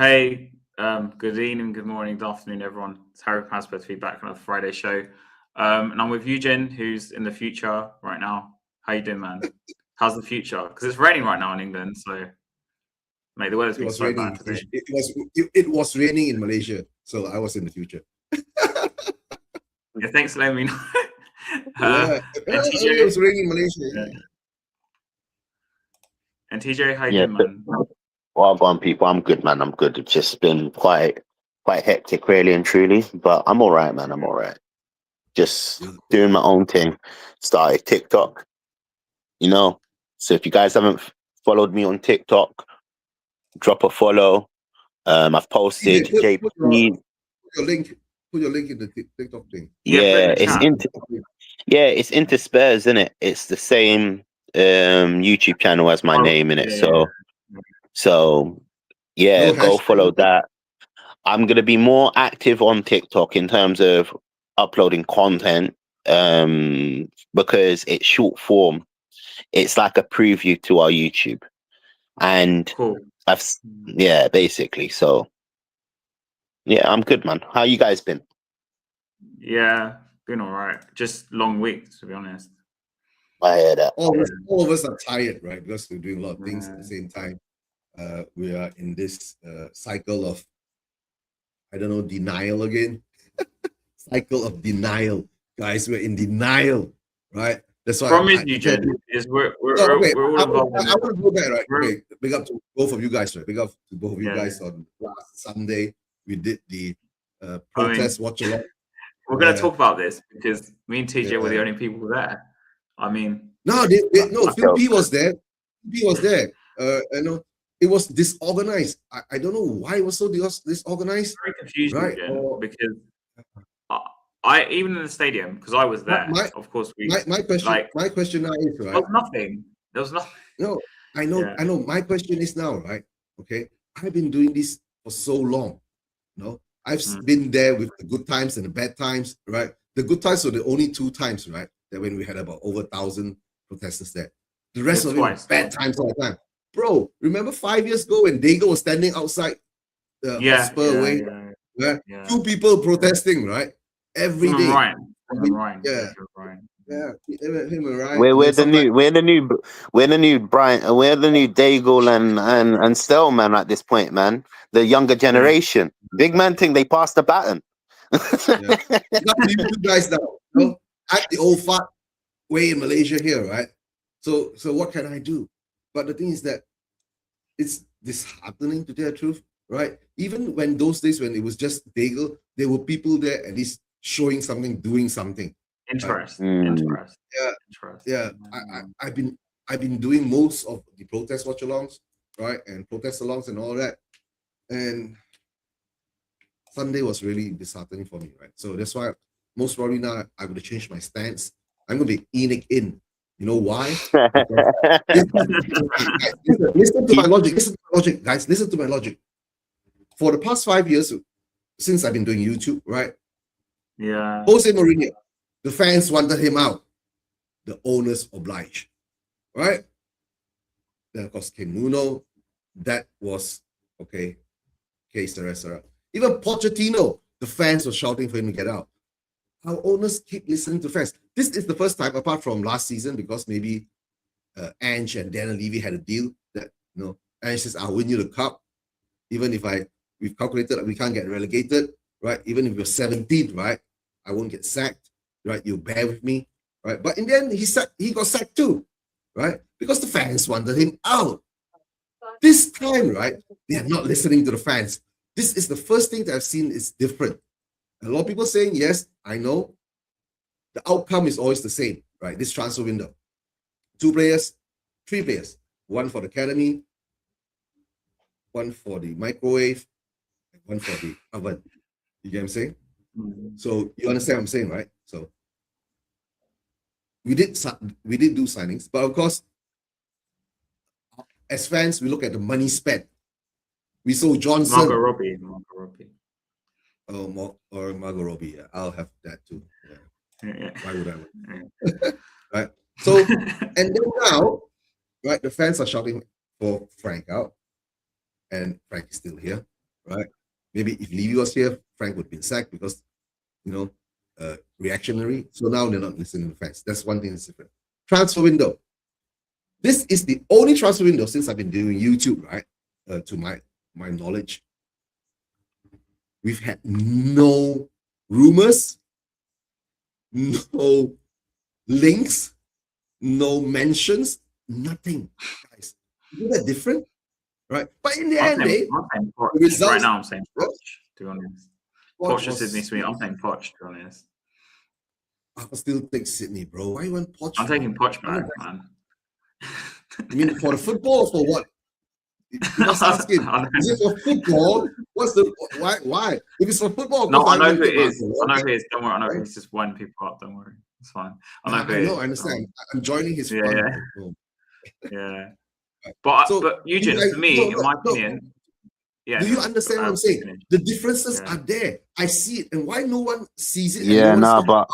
Hey, good evening, good morning, good afternoon, everyone. It's Harry Passport to be back on a Friday show. And I'm with Eugen, who's in the future right now. How you doing, man? How's the future? Because it's raining right now in England, so mate, the weather's It been was so raining. bad today. It was raining in Malaysia, so I was in the future. Yeah, thanks for letting me know. Yeah, and it was TJ, raining in Malaysia. yeah. And TJ, how you Yeah, doing, man? well gone, people. I'm good, man. I'm good. It's just been quite hectic, really and truly. But I'm all right, man. I'm all right. Just doing my own thing. Started TikTok, So if you guys haven't followed me on TikTok, drop a follow. I've posted Put JP. your link. Put your link in the TikTok thing. Yeah, put it in the it's chat. it's into Spurs, isn't it? It's the same YouTube channel as my name in it. So No go hashtag. follow that. I'm going to be more active on TikTok in terms of uploading content because it's short form. It's like a preview to our YouTube. And Cool. basically. So, yeah, I'm good, man. How you guys been? Yeah, been all right. Just long weeks, to be honest. I hear that. All of us are tired, right? Because we're doing a lot of things at the same time. We are in this cycle of, I don't know, denial again. Cycle of denial. Guys, we're in denial, right? That's why Promise you, Jen, is we're all involved in it. I want to go back, right? Okay, big up to both of you guys, right? Big up to both of you guys. On last Sunday, we did the protest watch along. We're going to talk about this because me and TJ were the only people there. I mean, no, Phil P was there. He was there. It was disorganized. I don't know why it was so disorganized. Very confused, right? Because I even in the stadium, because I was there. Of course, my question now is, right? There was nothing. No, I know. My question is now, right? Okay, I've been doing this for so long. I've been there with the good times and the bad times, right? The good times were the only 2 times, right? That when we had about over 1,000 protesters there. The rest of it was bad times all the time. Bro, remember 5 years ago when Dago was standing outside the Spurs way? Yeah. 2 people protesting, right? Every day. Ryan. Yeah. Him and Ryan. We're the new Brian. We're the new Daigle and Stelman at this point, man. The younger generation. Big man think they passed the baton. You guys now. Act the old fat way in Malaysia here, right? So what can I do? But the thing is that it's disheartening, to tell the truth, right? Even when those days when it was just Daigle, there were people there at least showing something, doing something. Interest. Yeah. I've been doing most of the protest watch-alongs, right, and protest alongs and all that, and Sunday was really disheartening for me, right? So that's why most probably now I'm going to change my stance. I'm going to be ENIC in. You know why? Listen to my logic, guys. Listen to my logic. For the past 5 years, since I've been doing YouTube, right? Yeah. Jose Mourinho, the fans wanted him out. The owners obliged, right? Then of course came Nuno. That was okay. Sarah. Even Pochettino, the fans were shouting for him to get out. Our owners keep listening to fans. This is the first time, apart from last season, because maybe Ange and Daniel Levy had a deal that Ange says, "I'll win you the cup, even if we've calculated that we can't get relegated, right? Even if you're 17th, right? I won't get sacked, right? You bear with me, right?" But in the end, he got sacked too, right? Because the fans wanted him out. This time, right? They are not listening to the fans. This is the first thing that I've seen is different. A lot of people saying, yes, I know. The outcome is always the same, right? This transfer window. 2 players, 3 players. 1 for the academy, 1 for the microwave, and 1 for the oven. You get what I'm saying? So you understand what I'm saying, right? So we did do signings, but of course, as fans, we look at the money spent. We saw Johnson. Margot Robbie. Or Margot Robbie. Yeah, I'll have that too. Yeah. Why would I? Right. So, and then now, right, the fans are shouting for Frank out, and Frank is still here. right? Maybe if Levy was here, Frank would be sacked because, reactionary. So now they're not listening to fans. That's one thing that's different. Transfer window. This is the only transfer window since I've been doing YouTube, right? To my knowledge, we've had no rumors, no links, no mentions, nothing, guys. Isn't that different? Right? But in the end, right now I'm saying Poch, to be honest. Poch to Sydney Smith. I'm saying Poch, to be honest. I'll still take Sydney, bro. Why you want Poch? I'm taking Poch back, man. You mean for the football or for what? You must ask him. Is it for football? What's the why? If it's for football, no, I know who it is. I know who it is. Don't worry. I know who it's just winding people up. Don't worry. It's fine. I know. I understand. I'm joining his fun. Yeah. But Eugene, for me, in my opinion, do you understand what I'm saying? The differences are there. I see it, and why no one sees it? Yeah, but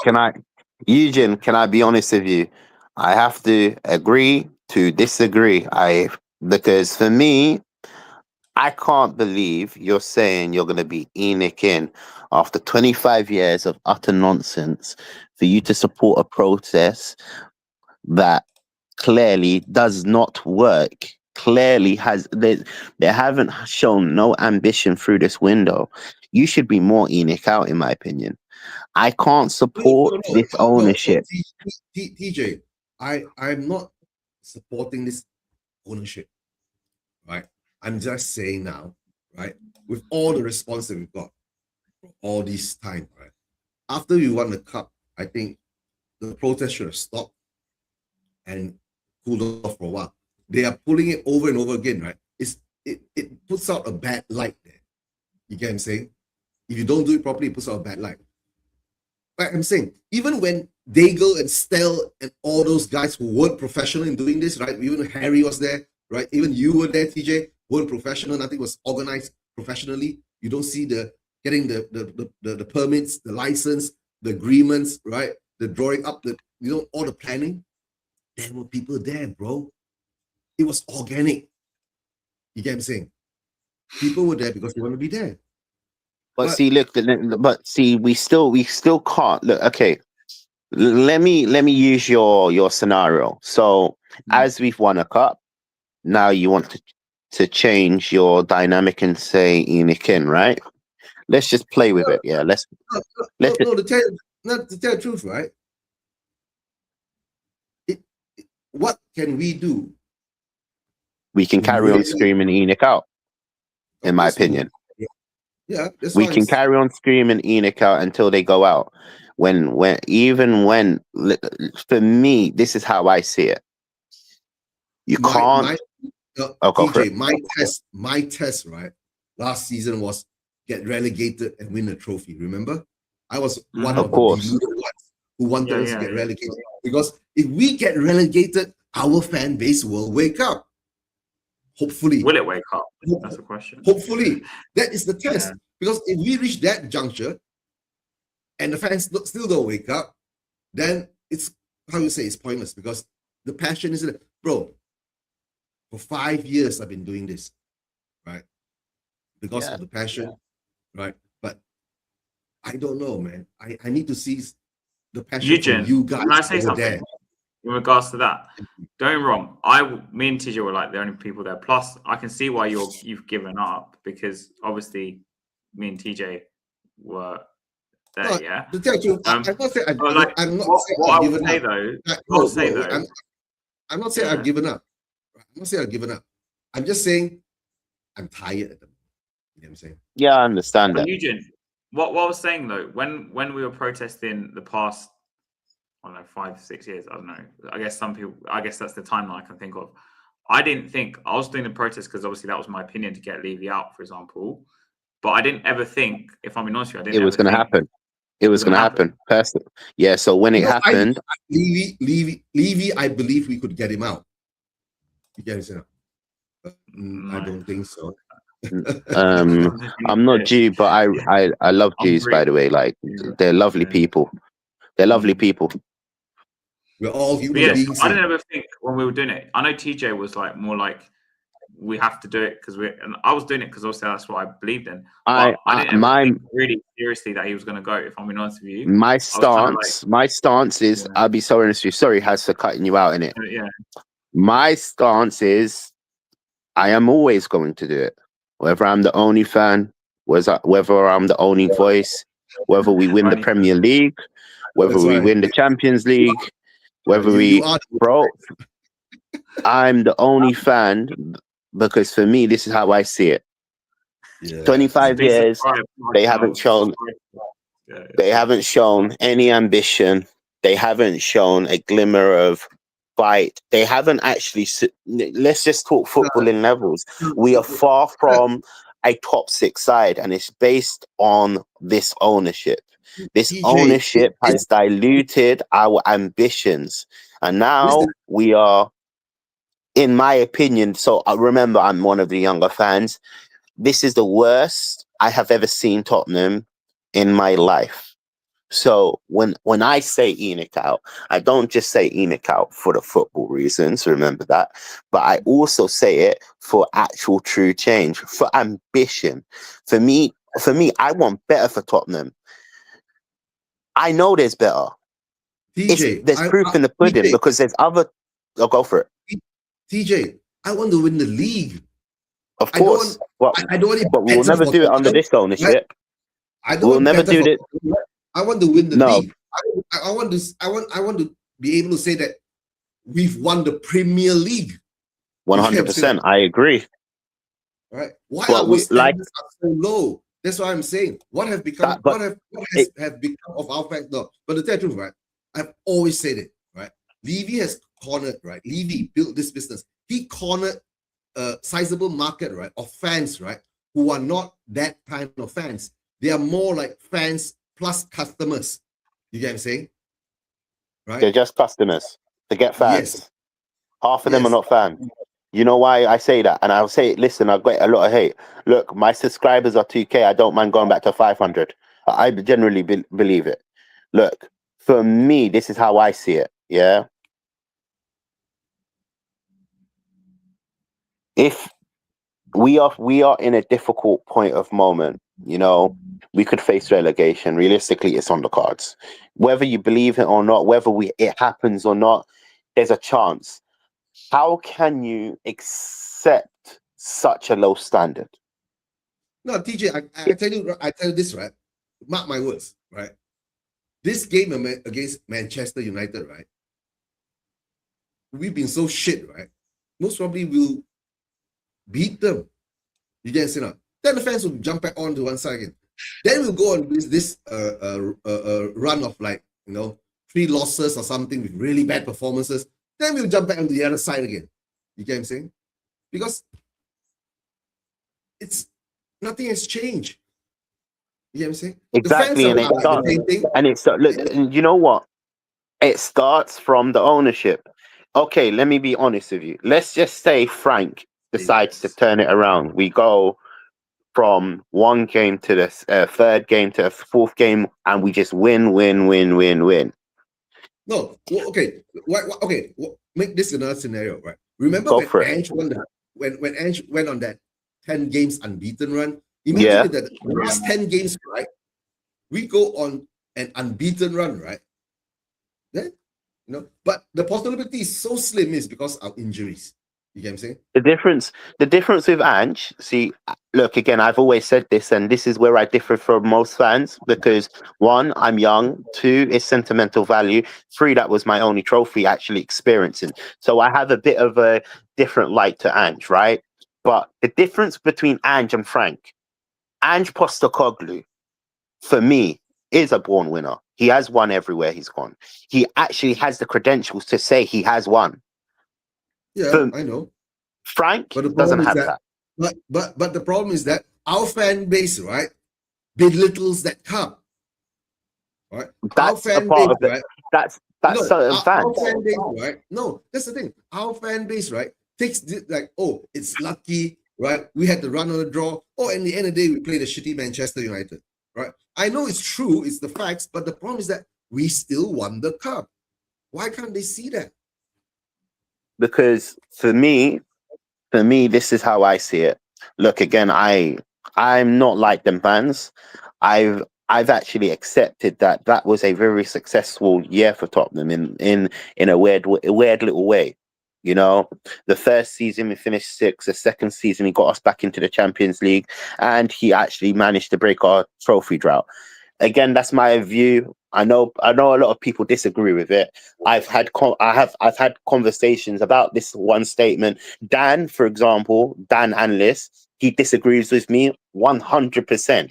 Eugene, can I be honest with you? I have to agree to disagree. Because for me, I can't believe you're saying you're going to be Enoch in after 25 years of utter nonsense for you to support a process that clearly does not work. Clearly they haven't shown no ambition through this window. You should be more Enoch out, in my opinion. I can't support this ownership. TJ, I'm not supporting this ownership, right? I'm just saying now, right? With all the response that we've got all this time, right? After we won the cup, I think the protest should have stopped and cooled off for a while. They are pulling it over and over again, right? It puts out a bad light there. You get what I'm saying? If you don't do it properly, it puts out a bad light. Like I'm saying, even when Daigle and Stell and all those guys who weren't professional in doing this, right? Even Harry was there, right? Even you were there, TJ, weren't professional. Nothing was organized professionally. You don't see getting the permits, the license, the agreements, right? The drawing up, all the planning. There were people there, bro. It was organic. You get what I'm saying? People were there because they want to be there. But see, look, we still can't look. Okay, let me use your scenario. So as we've won a cup, now you want to change your dynamic and say Enoch in, right? Let's just play with it. Yeah, let's. To tell the truth, right? What can we do? We can carry on screaming Enoch out, in my opinion. Yeah, we can carry on screaming Enoch out until they go out. When for me, this is how I see it. You can't. TJ, my test, right? Last season was get relegated and win a trophy. Remember, I was one of the ones who wanted us to get relegated because if we get relegated, our fan base will wake up. Hopefully. Will it wake up? That's the question. Hopefully. That is the test. Because if we reach that juncture and the fans still don't wake up, then it's, it's pointless because the passion isn't, bro, for 5 years I've been doing this, right? Because of the passion, right? But I don't know, man. I need to see the passion Eugene, from you guys. Can I say something? There. In regards to that, don't get me wrong. Me and TJ were like the only people there. Plus, I can see why you've given up because obviously, me and TJ were there. Yeah. To tell you, I'm not saying I've given up. I'm not saying I've given up. I'm just saying I'm tired at the moment. You know what I'm saying? Yeah, I understand that. Eugene, what I was saying though, when we were protesting the past, I don't know, 5, 6 years, I don't know. I guess that's the timeline I can think of. I didn't think I was doing the protest because obviously that was my opinion to get Levy out, for example. But I didn't ever think, if I'm being honest with you, it was going to happen. It was going to happen. Personally. Yeah. So when it happened, Levy, I believe we could get him out. You get him out. I don't think so. I'm not Jew, but I love Jews, by the way. Like they're lovely people. They're lovely people. We're all human beings. I didn't ever think when we were doing it. I know TJ was like more like we have to do it because and I was doing it because obviously that's what I believed in. I didn't ever think really seriously that he was going to go. If I'm being honest with you, my stance is, I'll be so honest with you. Sorry, has for cutting you out in it. Yeah. My stance is, I am always going to do it, whether I'm the only fan, whether I'm the only voice, whether we win the Premier League, whether we win the Champions League, whether I'm the only fan, because for me, this is how I see it. 25 years, they haven't shown any ambition. They haven't shown a glimmer of fight. They haven't actually, let's just talk footballing levels. We are far from a top 6 side, and it's based on this ownership. This ownership has diluted our ambitions, and now we are, in my opinion, so I remember I'm one of the younger fans, this is the worst I have ever seen Tottenham in my life. So when I say Enoch out, I don't just say Enoch out for the football reasons, remember that, but I also say it for actual true change, for ambition. For me, I want better for Tottenham. I know there's better. There's proof in the pudding, TJ, because there's other. I'll go for it. TJ, I want to win the league. Of course, but we'll never do it under this ownership. We'll never do it. I want to win the league. I want to be able to say that we've won the Premier League. 100%. I agree. Right? Why are our standards so low? That's what I'm saying. What has become have become of our fact? No, but to tell you the truth, right? I've always said it, right? Levy has cornered, right? Levy built this business. He cornered a sizable market, right, of fans, right, who are not that kind of fans. They are more like fans plus customers. You get what I'm saying? Right? They're just customers. They get fans. Yes. Half of them are not fans. You know why I say that? And I'll say, listen, I've got a lot of hate. Look, my subscribers are 2K. I don't mind going back to 500. I generally believe it. Look, for me, this is how I see it. Yeah. If we are in a difficult point of moment, you know, we could face relegation. Realistically, it's on the cards. Whether you believe it or not, whether it happens or not, there's a chance. How can you accept such a low standard? No, TJ, I tell you this, right? Mark my words, right? This game against Manchester United, right? We've been so shit, right? Most probably we'll beat them. You get it, not? Then the fans will jump back onto one side again. Then we'll go on this run of, like, you know, 3 losses or something with really bad performances. Then we'll jump back on the other side again. You get what I'm saying? Because nothing has changed. You get what I'm saying? Exactly, and look, you know what? It starts from the ownership. Okay, let me be honest with you. Let's just say Frank decides to turn it around. We go from 1 game to the 3rd game to the 4th game, and we just win. No, okay. Okay, make this another scenario, right? Remember when Ange won when Ange went on that 10 games unbeaten run? Imagine that the last 10 games, right? We go on an unbeaten run, right? Then, you know, but the possibility is so slim is because of injuries. You get what I'm saying? The difference with Ange, see, look, again, I've always said this, and this is where I differ from most fans, because 1, I'm young, 2, it's sentimental value, 3, that was my only trophy actually experiencing. So I have a bit of a different light to Ange, right? But the difference between Ange and Frank, Ange Postecoglou, for me, is a born winner. He has won everywhere he's gone. He actually has the credentials to say he has won. Yeah, I know. Frank doesn't have that. But the problem is that our fan base, right, belittles that cup. Right? That's our fan a part base, of it. Right? That's certain fans. Our fan base, right? No, that's the thing. Our fan base, right, takes like, oh, it's lucky, right? We had to run on a draw. Oh, in the end of the day, we played a shitty Manchester United. Right? I know it's true, it's the facts, but the problem is that we still won the cup. Why can't they see that? Because for me, For me, this is how I see it. Look, again, I'm not like them fans. I've actually accepted that that was a very successful year for Tottenham in a weird little way. You know, the first season we finished sixth. The second season he got us back into the Champions League, and he actually managed to break our trophy drought. Again, that's my view. I know a lot of people disagree with it. I've had conversations about this one statement. Dan, for example, Dan Anlis, he disagrees with me 100%.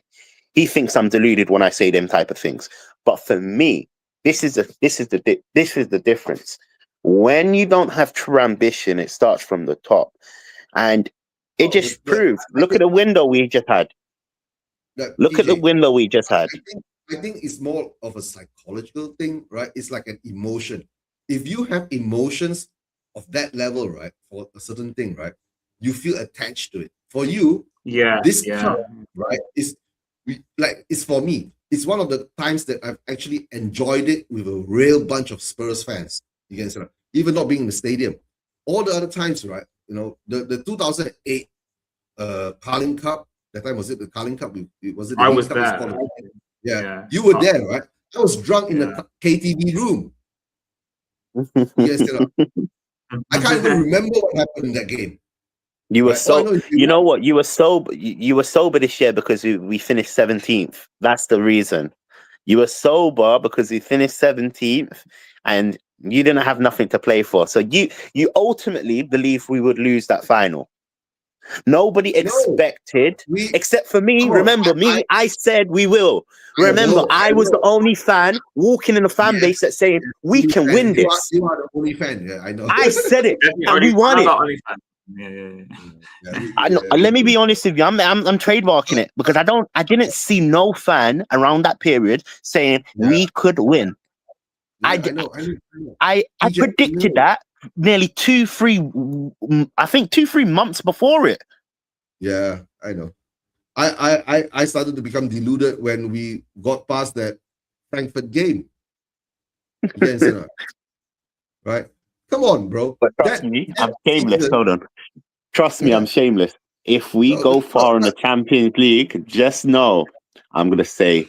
He thinks I'm deluded when I say them type of things. But for me, this is the difference. When you don't have true ambition, it starts from the top, and it just proves. Look at the window we just had. Look at the window we just had. I think it's more of a psychological thing, right? It's like an emotion. If you have emotions of that level, right, for a certain thing, right, you feel attached to it. For you, this club, right, it's for me. It's one of the times that I've actually enjoyed it with a real bunch of Spurs fans. You can say, even not being in the stadium. All the other times, right, you know, the 2008 Carling Cup. That time, was it the Carling Cup? Was it? I was there. Yeah, you were there, right? I was drunk in the KTV room. Yes, I can't even remember what happened in that game. You were sober. You know what? You were sober. You were sober this year because we finished 17th. That's the reason. You were sober because we finished 17th, and you didn't have nothing to play for. So you ultimately believe we would lose that final. Nobody expected, except for me. Remember me, I said we will. Remember, I was the only fan walking in a fan base that's saying we can win this. You are the only fan, yeah, I know. I said it, and we won it. I know. Let me be honest with you. I'm trademarking it because I didn't see no fan around that period saying we could win. I predicted that nearly 2-3 months before it. Yeah, I know. I started to become deluded when we got past that Frankfurt game. Right? Come on, bro. But trust me, I'm shameless. Hold on. Trust me, I'm shameless. If we go far in the Champions League, just know I'm gonna say,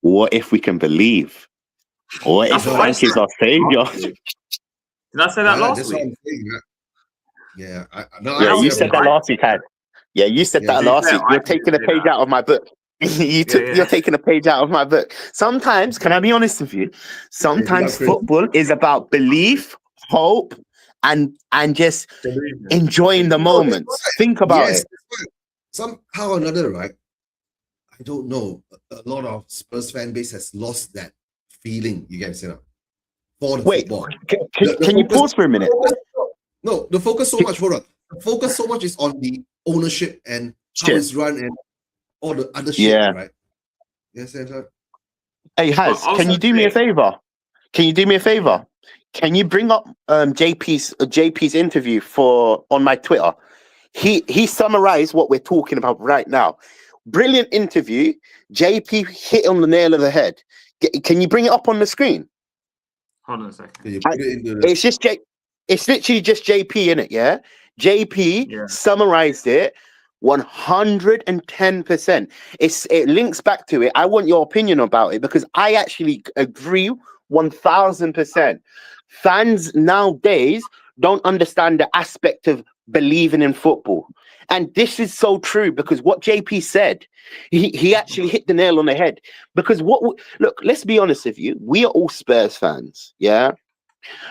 what if we can believe? What if Frank is our savior? Did I say that last week? You said that last week, Had. Yeah, you said that last week. You're taking a page out of my book. You're taking a page out of my book. Sometimes, can I be honest with you? Sometimes football is about belief, hope, and just enjoying the moments. Think about it. Somehow or another, right? I don't know. A lot of Spurs fan base has lost that feeling. You guys, for the football. Can you pause for a minute? No, the focus so much. Hold on. The focus so much is on the ownership and how it's run and all the other shit, right? Yes, sir. Hey, Haz, can you do me a favor? Can you bring up JP's interview on my Twitter? He summarized what we're talking about right now. Brilliant interview. JP hit on the nail of the head. Can you bring it up on the screen? Hold on a second. It's literally just JP in it, yeah? JP summarized it 110%. It links back to it. I want your opinion about it because I actually agree 1000%. Fans nowadays don't understand the aspect of believing in football. And this is so true because what JP said, he actually hit the nail on the head. Because look, let's be honest with you. We are all Spurs fans, yeah?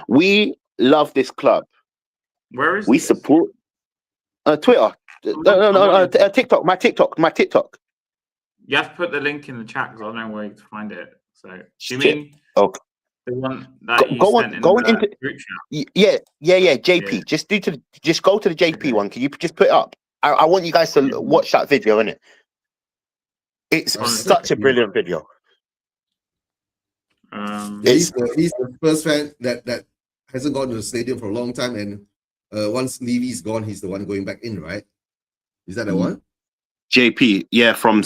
We love this club. Where is we support Twitter? No, TikTok. My TikTok. You have to put the link in the chat because I don't know where to find it. So, do you mean the one that you sent in the group chat? Yeah. JP, yeah. Just go to the JP one. Can you just put it up? I want you guys to watch that video, innit? It's such a brilliant video. He's the first fan that hasn't gone to the stadium for a long time, and once Levy's gone, he's the one going back in, right? Is that the one? JP, yeah, from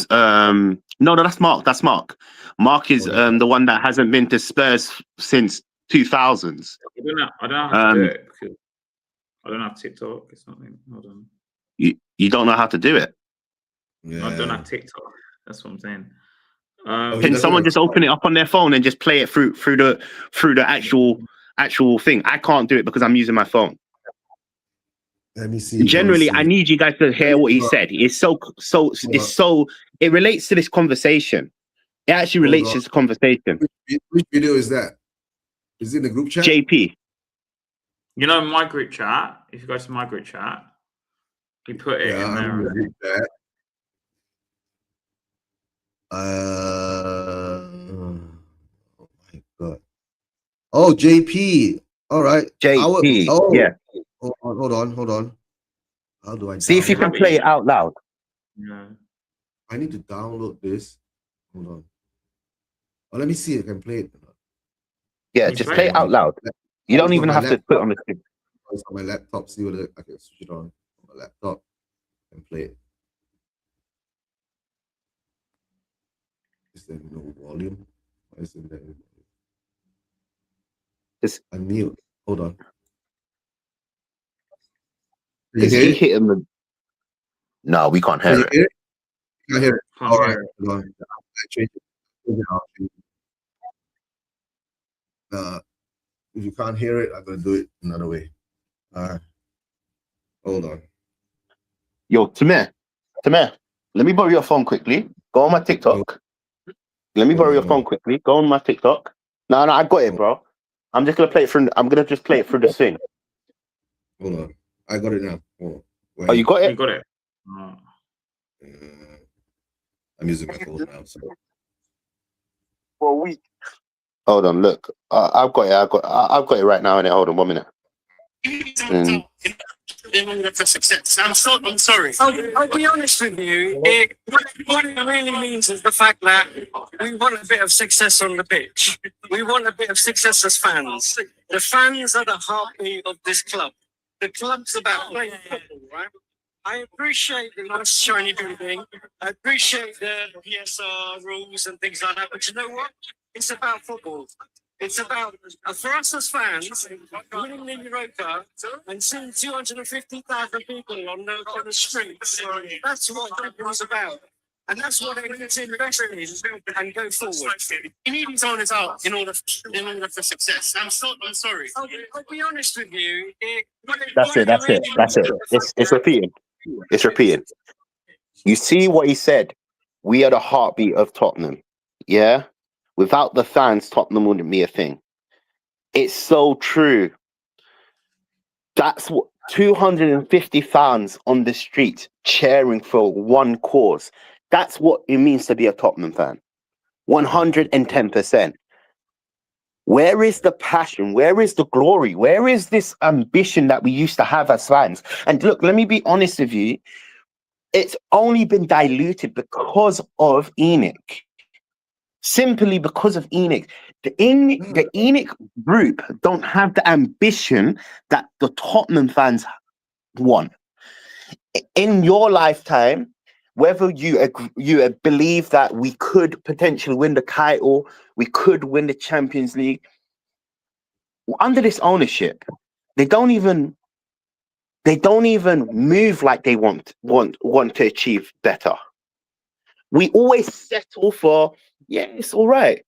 no, that's Mark. That's Mark. Mark is the one that hasn't been to Spurs since 2000s. I don't know how to do it. I don't have TikTok. It's not me. Hold on. You don't know how to do it. Yeah. I don't have TikTok. That's what I'm saying. he Can doesn't someone have just open it up on their phone and just play it through the actual thing? I can't do it because I'm using my phone. Let me see. Generally, I need you guys to hear what he said. It's so it relates to this conversation. It actually relates to this conversation. Which video is that? Is it in the group chat? JP. You know, my group chat. If you go to my group chat, you put it in there. I'm in the group chat. Oh my god. Oh, JP. All right. JP. Yeah. Hold on. How do I see if you can play it out loud? Yeah. I need to download this. Hold on. Oh, let me see if I can play it. Yeah, just play it out loud. You don't even have to put it on the screen. It's on my laptop. See whether I can switch it on my laptop and play it. Is there no volume? Why isn't there? Just unmute. Hold on. Is he hitting the? No, we can't hear it. I hear it. Can't All hear right. it. Hold on. I change it. If you can't hear it, I'm gonna do it another way. Hold on. Yo, Tamir, let me borrow your phone quickly. Go on my TikTok. Let me borrow your phone quickly. Go on my TikTok. No, I got it, bro. I'm just gonna play it through. I'm gonna just play it through the thing. Hold on. I got it now. Hold on. Oh, you got it? You got it. I'm using my phone now. So. For a week. Hold on, look. I've got it. I've got it right now. Hold on, 1 minute. For success. I'm sorry. I'll be honest with you. What it really means is the fact that we want a bit of success on the pitch. We want a bit of success as fans. The fans are the heartbeat of this club. The club's about playing football, right? I appreciate the nice shiny building. I appreciate the PSR rules and things like that. But you know what? It's about football. It's about, for us as fans, winning the Europa and seeing 250,000 people on the streets. That's what football's about. And that's what they need to invest in and go forward. You need his own out in order for success. I'm sorry. I'll be honest with you. That's it. It's repeating. It's repeating. You see what he said? We are the heartbeat of Tottenham. Yeah? Without the fans, Tottenham wouldn't be a thing. It's so true. That's what 250 fans on the street cheering for one cause. That's what it means to be a Tottenham fan. 110%. Where is the passion? Where is the glory? Where is this ambition that we used to have as fans? And look, let me be honest with you. It's only been diluted because of Enoch. Simply because of Enoch. The Enoch group don't have the ambition that the Tottenham fans want. In your lifetime, whether you believe that we could potentially win the title, we could win the Champions League, under this ownership, they don't even move like they want to achieve better. We always settle for, yeah, it's all right.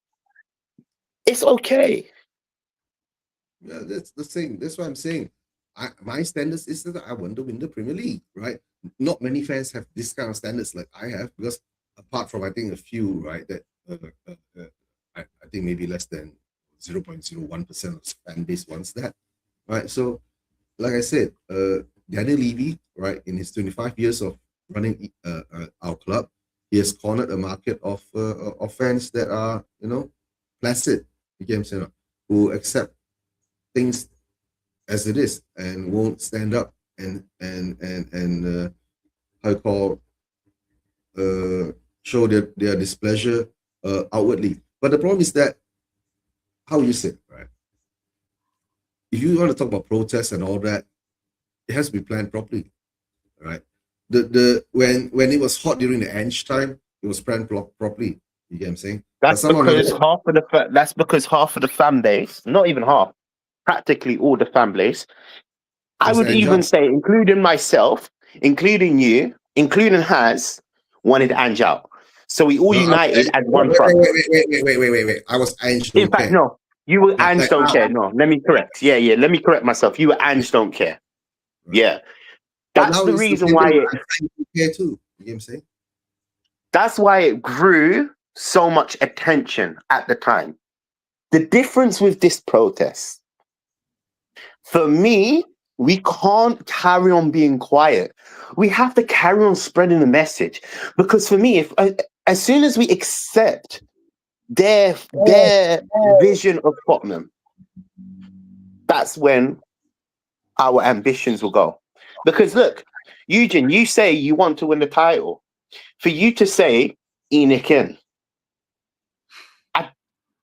It's okay. Yeah, that's the thing. That's what I'm saying. My standards is that I want to win the Premier League, right? Not many fans have this kind of standards like I have, because apart from I think a few, right, that I think maybe less than 0.01% of fan base wants that, right? So, like I said, Daniel Levy, right, in his 25 years of running our club, he has cornered a market of fans that are, placid, you get what I'm saying, who accept things as it is and won't stand up and how you call show their displeasure outwardly. But the problem is that, how you say, right? If you want to talk about protests and all that, it has to be planned properly, right? When it was hot during the Ange time, it was planned properly. You get what I'm saying? That's because half of the fan base, not even half, practically all the fan base, I would even say, including myself, including you, including Has, wanted Ange out. So we all united as one front. Wait. I was Ange don't In fact, care. no. You were Ange like, don't care. No, let me correct. Yeah. Let me correct myself. You were Ange don't care. Right. Yeah. That's the reason why it... care too. You know what I'm saying? That's why it grew so much attention at the time. The difference with this protest, for me, we can't carry on being quiet. We have to carry on spreading the message. Because for me, if as soon as we accept their vision of Tottenham, that's when our ambitions will go. Because look, Eugene, you say you want to win the title. For you to say Enoch in,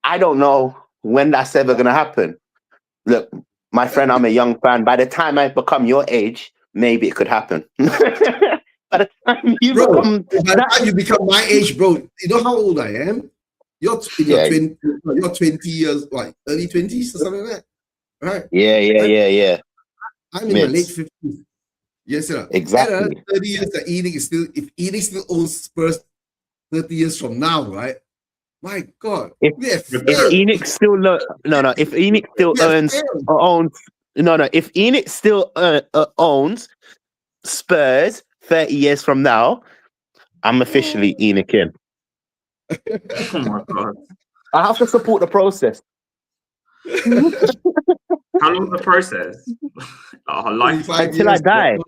I don't know when that's ever going to happen. Look, my friend, I'm a young fan. By the time I become your age, maybe it could happen. By the time you become my age, bro, you know how old I am? You're in your 20 years, like early 20s or something like that, right? Yeah. I'm in my late 50s. Yes, sir. Exactly. 30 years that Enoch is still, if Enoch still owns Spurs 30 years from now, right? My God, if Enoch still if Enoch still if Enoch still owns Spurs 30 years from now, I'm officially Enoch in. Oh my God. I have to support the process. How long is the process? Life. Until I die.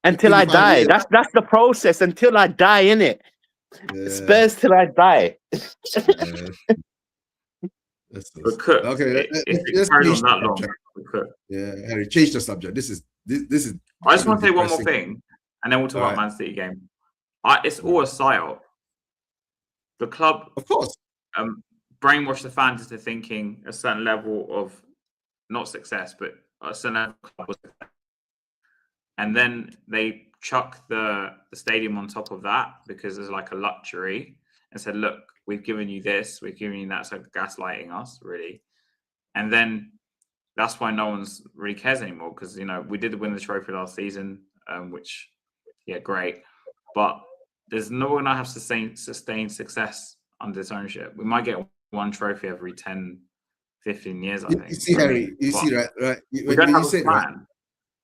Until I die. Years. That's the process until I die, innit? Yeah. Spurs till I die. Okay, let's carry on that long. Yeah, Harry, change the subject. This is. I just want to say one more thing, and then we'll talk about Man City game. It's all a psyop. The club, of course, brainwashed the fans into thinking a certain level of not success, but a certain level of club was success. And then they chuck the stadium on top of that because there's like a luxury, and said, "Look, we've given you this, we've given you that," so gaslighting us really. And then that's why no one's really cares anymore, because we did win the trophy last season, which great, but there's no one that have sustained success under this ownership. We might get one trophy every 10, 15 years, I think. You see, Harry, you see, right? We don't have a plan.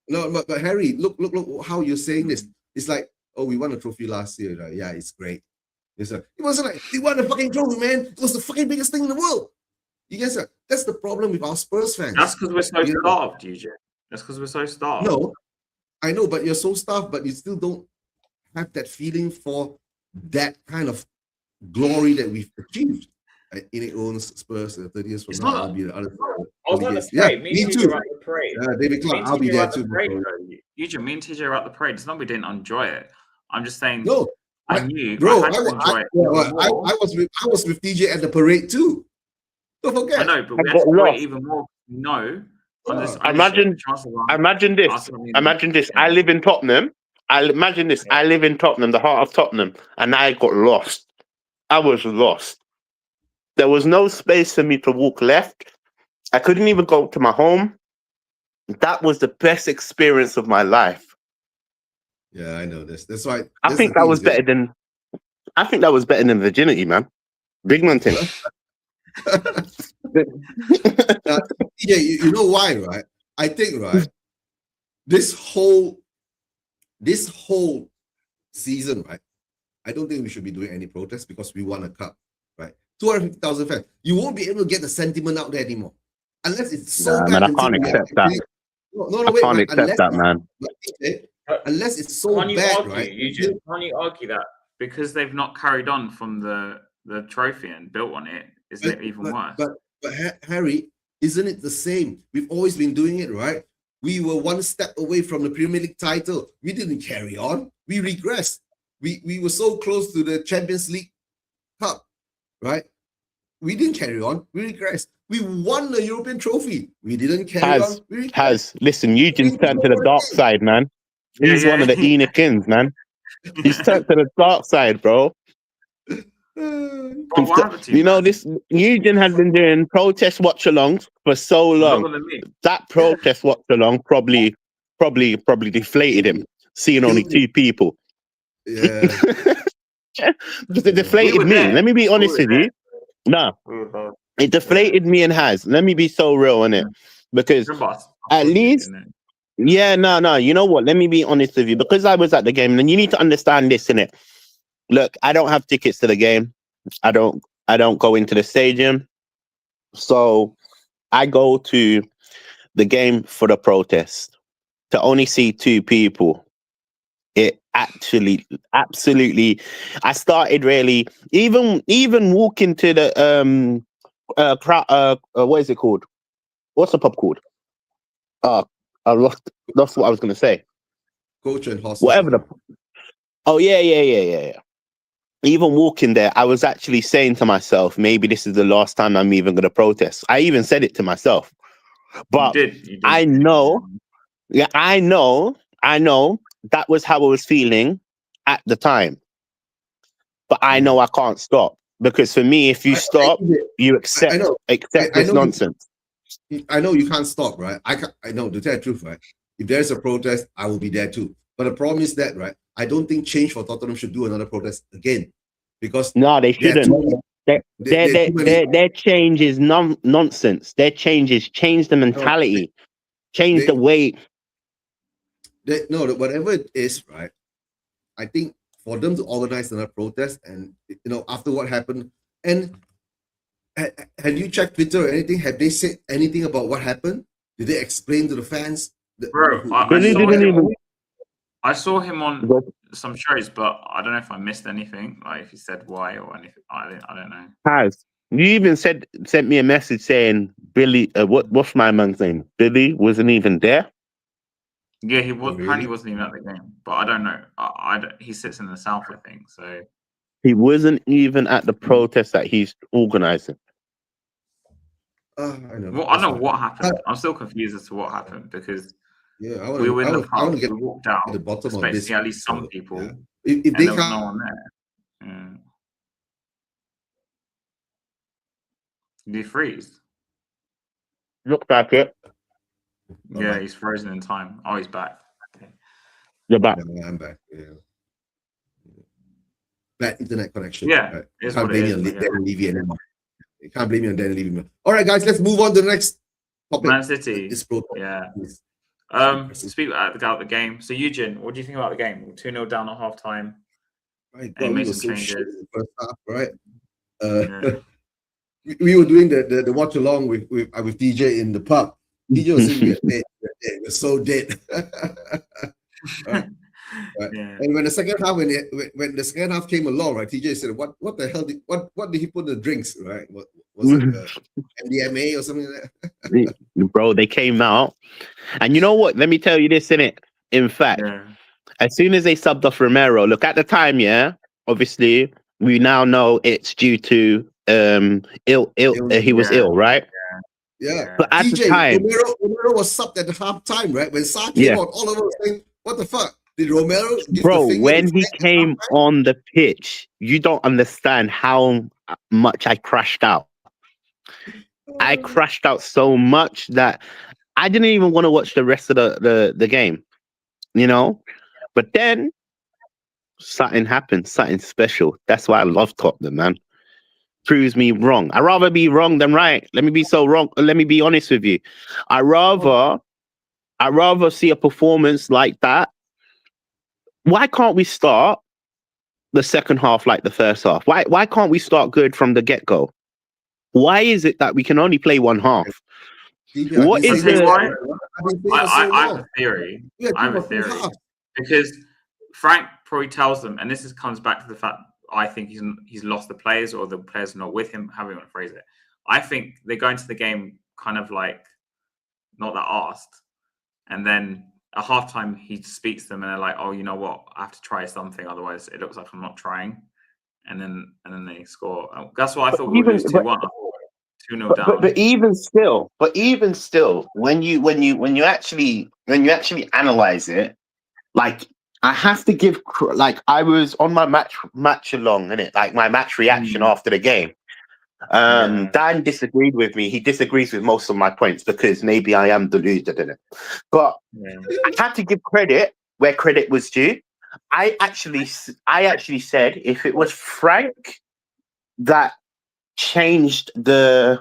No, but Harry, look how you're saying this. It's like, oh, we won a trophy last year, right? Yeah, it's great. Yes, sir. It wasn't like they won the fucking trophy, man. It was the fucking biggest thing in the world. You guys, that's the problem with our Spurs fans. That's because we're so starved, UJ. That's because we're so starved. No, I know, but you're so starved, but you still don't have that feeling for that kind of glory that we've achieved. In it owns Spurs 30 years from now. I'll be the other. I was on the parade. Me too. At the parade. David Clark, I'll be there too. Eugene, me and TJ were at the parade. It's not we didn't enjoy it. I'm just saying. No, I knew. Bro, I was with TJ at the parade too. Don't forget. I know, but we had to enjoy it even more. No. Imagine this. I live in Tottenham. I live in Tottenham, the heart of Tottenham, and I got lost. I was lost. There was no space for me to walk left. I couldn't even go to my home. That was the best experience of my life. Yeah, I know this. That's why. I think that was better than virginity, man. Big man thing. You know why, right? I think, right, this whole season, right, I don't think we should be doing any protests because we won a cup, right? 250,000 fans. You won't be able to get the sentiment out there anymore. Unless it's so bad. Man, I can't accept that. I can't accept that, man. Unless it's so bad, right? Can't you argue that because they've not carried on from the trophy and built on it, isn't it even worse? But Harry, isn't it the same? We've always been doing it, right? We were one step away from the Premier League title. We didn't carry on. We regressed. We were so close to the Champions League Cup, right? We didn't carry on. We regressed. We won the European trophy. We didn't carry on. Listen, Eugene's turned to the dark side, man. He's one of the Enochins, man. He's turned to the dark side, bro. You know, this Eugene has been doing protest watch-alongs for so long. That protest watch-along probably probably deflated him, seeing only two people. Yeah. Because it deflated me. there. Let me be We honest were with you. No, We were there. it deflated me and has. Let me be so real on it. Because at least, yeah, no. You know what? Let me be honest with you. Because I was at the game, and you need to understand this, innit? Look, I don't have tickets to the game. I don't go into the stadium. So I go to the game for the protest. To only see two people, it actually absolutely, I started really even walking to the what is it called? What's the pub called? I lost what I was gonna say. Coach and horse. Whatever the Oh yeah. Even walking there, I was actually saying to myself, maybe this is the last time I'm even gonna protest. I even said it to myself. But You did. I know, yeah, I know that was how I was feeling at the time. But I know I can't stop, because for me, if you stop, you accept this nonsense. I know you can't stop, right? I know, to tell the truth, right? If there's a protest, I will be there too. But the problem is that, right? I don't think Change for Tottenham should do another protest again, because no, they shouldn't. Their change is nonsense. Their change is change the mentality, change the way. Whatever it is, right? I think for them to organize another protest, and after what happened, and have you checked Twitter or anything? Have they said anything about what happened? Did they explain to the fans? Bro, I saw him on some shows, but I don't know if I missed anything. Like if he said why or anything, I don't know. Has you even sent me a message saying Billy? What's my man's name? Billy wasn't even there. Yeah, he was. Apparently, wasn't even at the game, but I don't know. He sits in the south, I think. So he wasn't even at the protest that he's organizing. I know. Well, I don't know what happened. I'm still confused as to what happened, because we were in the pub. We walked out, at the bottom of this. See at least some people. Yeah. If they there was no one there. Yeah. Did he freeze? Look back it. Yeah, he's frozen in time. Oh, he's back. Okay. You're back. Yeah, I'm back. Yeah. Bad internet connection. Yeah, right? It's Can't what blame it me is. on Dan Levy anymore. You can't blame me on Dan Levy. All right, guys, let's move on to the next topic. Man City. Yeah. Speak about the game. So, Eugene, what do you think about the game? 2-0 down at half time. Right, and he made some changes. In the first half, right? We were doing the watch along with DJ in the pub. DJ was saying we're so dead. Right. Yeah. And when the second half, when the second half came along, right? TJ said, "What the hell what did he put in the drinks? Right? Was it MDMA or something like that?" Bro, they came out, and you know what? Let me tell you this, innit? In fact, as soon as they subbed off Romero, look at the time. Yeah, obviously we now know it's due to he was ill, right? Yeah. But at TJ, the time, Romero was subbed at the half time, right? When Sa came out, all of us saying, "What the fuck?" Did Romero give bro, the when he came on the pitch, you don't understand how much I crashed out. I crashed out so much that I didn't even want to watch the rest of the game, But then something happened, something special. That's why I love Tottenham, man. Proves me wrong. I'd rather be wrong than right. Let me be so wrong. Let me be honest with you. I'd rather see a performance like that. Why can't we start the second half like the first half? Why can't we start good from the get-go? Why is it that we can only play one half? What is the... I have a theory. I have a theory. Because Frank probably tells them, and this comes back to the fact I think he's lost the players, or the players are not with him, however you want to phrase it. I think they go into the game kind of like not that asked, and then at halftime he speaks to them, and they're like, "Oh, you know what? I have to try something, otherwise it looks like I'm not trying." And then they score. That's why I thought we would lose 2-1. 2-0 down. But even still, when you actually analyze it, like, I have to give, like, I was on my match along, innit? Like my match reaction after the game. Dan disagreed with me. He disagrees with most of my points because maybe I am deluded in it. But I had to give credit where credit was due. I actually said if it was Frank that changed the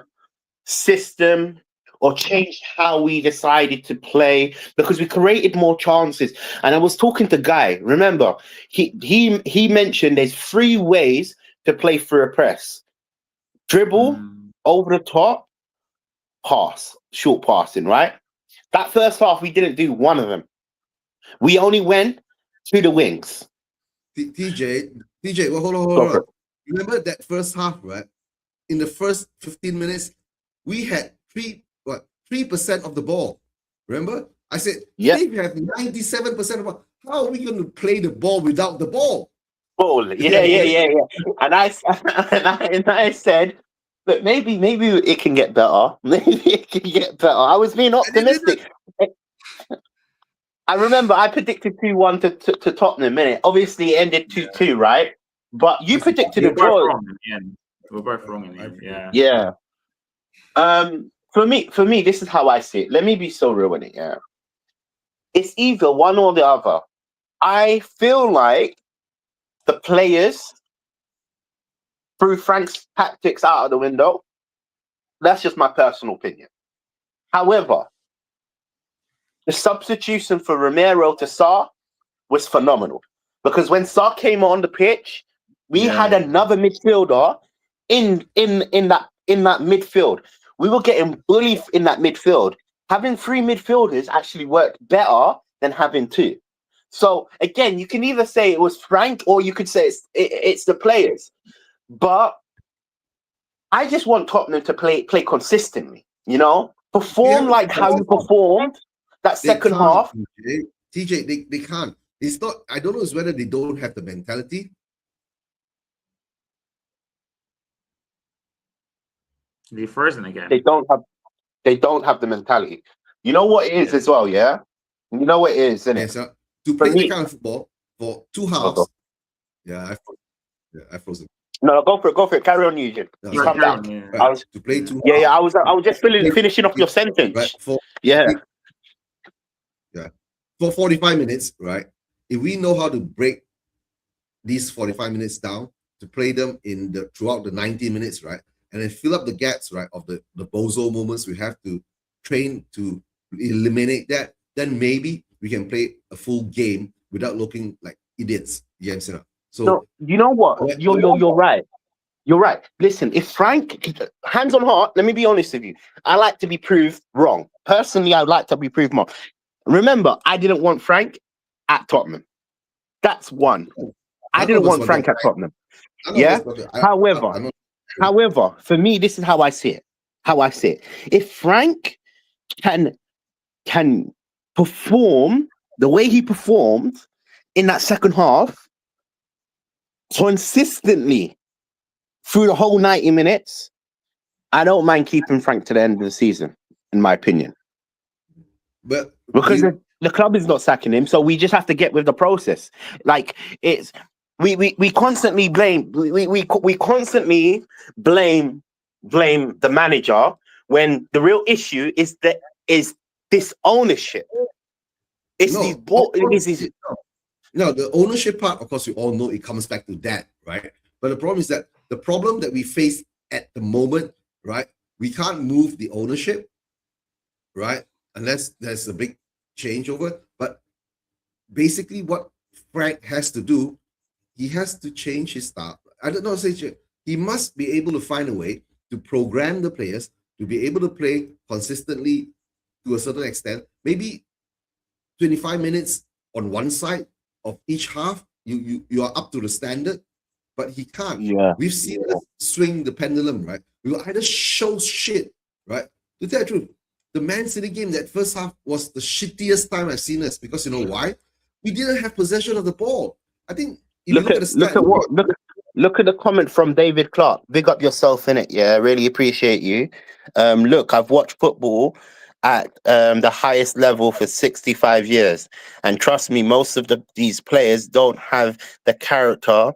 system or changed how we decided to play, because we created more chances. And I was talking to Guy. Remember, he mentioned there's 3 ways to play through a press: dribble, over the top, pass, short passing. Right. That first half, we didn't do one of them. We only went to the wings. TJ, well, hold on. Remember that first half, right? In the first 15 minutes, we had 3% of the ball. Remember? I said, yeah, we have 97% of the ball. How are we going to play the ball without the ball? Yeah. And I said, but maybe it can get better. Maybe it can get better. I was being optimistic. I remember I predicted 2-1 to Tottenham, innit? Obviously, it ended 2-2, right? But you predicted a draw. We're both wrong in the end. Yeah. For me, this is how I see it. Let me be so real in it. Yeah. It's either one or the other. I feel like the players threw Frank's tactics out of the window. That's just my personal opinion. However, the substitution for Romero to Sarr was phenomenal, because when Sarr came on the pitch, we had another midfielder in that midfield. We were getting bullied in that midfield. Having 3 midfielders actually worked better than having 2. So again, you can either say it was Frank or you could say it's the players. But I just want Tottenham to play consistently, perform like how you performed that second half. TJ, they can't. It's not. I don't know whether they don't have the mentality. They're frozen again. They don't have the mentality. You know what it is as well, yeah? You know what it is, isn't it? So to play that kind of football for 2 halves. I froze it. No, go for it. Carry on, Eugene. You come back. Right. To play 2 halves. Yeah. I was just finishing off your sentence. Right. For 45 minutes, right? If we know how to break these 45 minutes down to play them throughout the 90 minutes, right? And then fill up the gaps, right, of the bozo moments we have to train to eliminate that, then maybe we can play a full game without looking like idiots. You know what I'm saying? So you know what? You're right. You're right. Listen, if Frank, hands on heart, let me be honest with you. I like to be proved wrong. Personally, I would like to be proved wrong. Remember, I didn't want Frank at Tottenham. That's one. I didn't want Frank at Tottenham. Yeah. However, for me, this is how I see it. If Frank can perform the way he performed in that second half consistently through the whole 90 minutes, I don't mind keeping Frank to the end of the season, in my opinion. But because the club is not sacking him, so we just have to get with the process. Like we constantly blame the manager when the real issue is this ownership. No, the ownership part, of course, we all know it comes back to that, right? But the problem is that the problem that we face at the moment, right? We can't move the ownership, right? Unless there's a big changeover. But basically what Frank has to do, he has to change his style. I don't know, he must be able to find a way to program the players to be able to play consistently to a certain extent. Maybe 25 minutes on one side of each half, you are up to the standard, but he can't. Yeah. We've seen us swing the pendulum, right? We will either show shit, right? To tell the truth, the Man City game, that first half was the shittiest time I've seen us, because you know why? We didn't have possession of the ball. I think look at the comment from David Clark. Big up yourself, innit? Yeah, really appreciate you. Look, I've watched football at the highest level for 65 years, and trust me, most of these players don't have the character,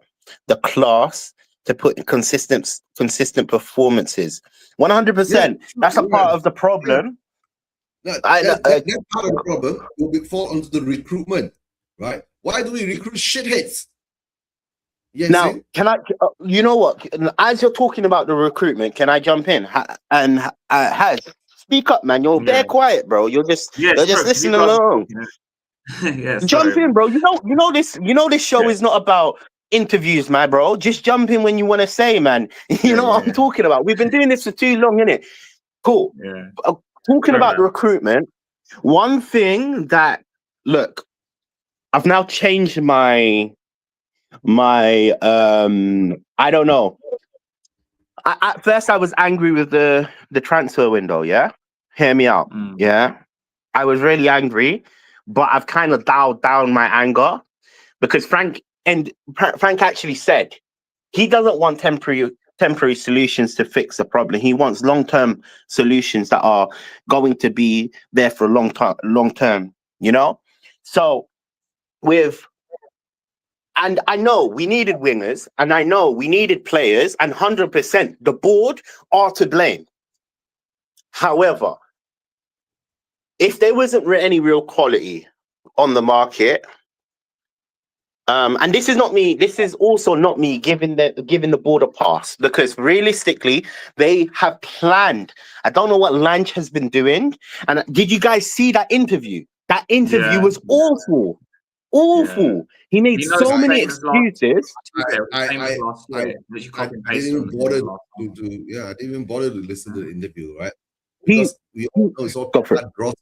the class, to put in consistent performances. 100%. That's a part of the problem. That part of the problem will fall onto the recruitment, right? Why do we recruit shitheads? Now, can I? You know what? As you're talking about the recruitment, can I jump in? Has speak up, man. You're very quiet, bro. You're just listening along. Jump in, bro. You know this show is not about interviews, my bro. Just jump in when you want to say, man. You know what I'm talking about. We've been doing this for too long, innit? Cool. Talking about the recruitment, one thing that, look, I've now changed my I don't know. At first I was angry with the transfer window, yeah? Hear me out. Yeah. I was really angry, but I've kind of dialed down my anger because Frank actually said he doesn't want temporary solutions to fix the problem. He wants long-term solutions that are going to be there for a long term, you know? So and I know we needed wingers, and I know we needed players, and 100% the board are to blame. However, if there wasn't any real quality on the market, and this is not me, this is also not me giving the board a pass, because realistically, they have planned. I don't know what Lange has been doing. And did you guys see that interview? That interview was awful. Awful. He made so many excuses. I didn't even bother to listen to the interview, right? Because we all know it's all PR dross.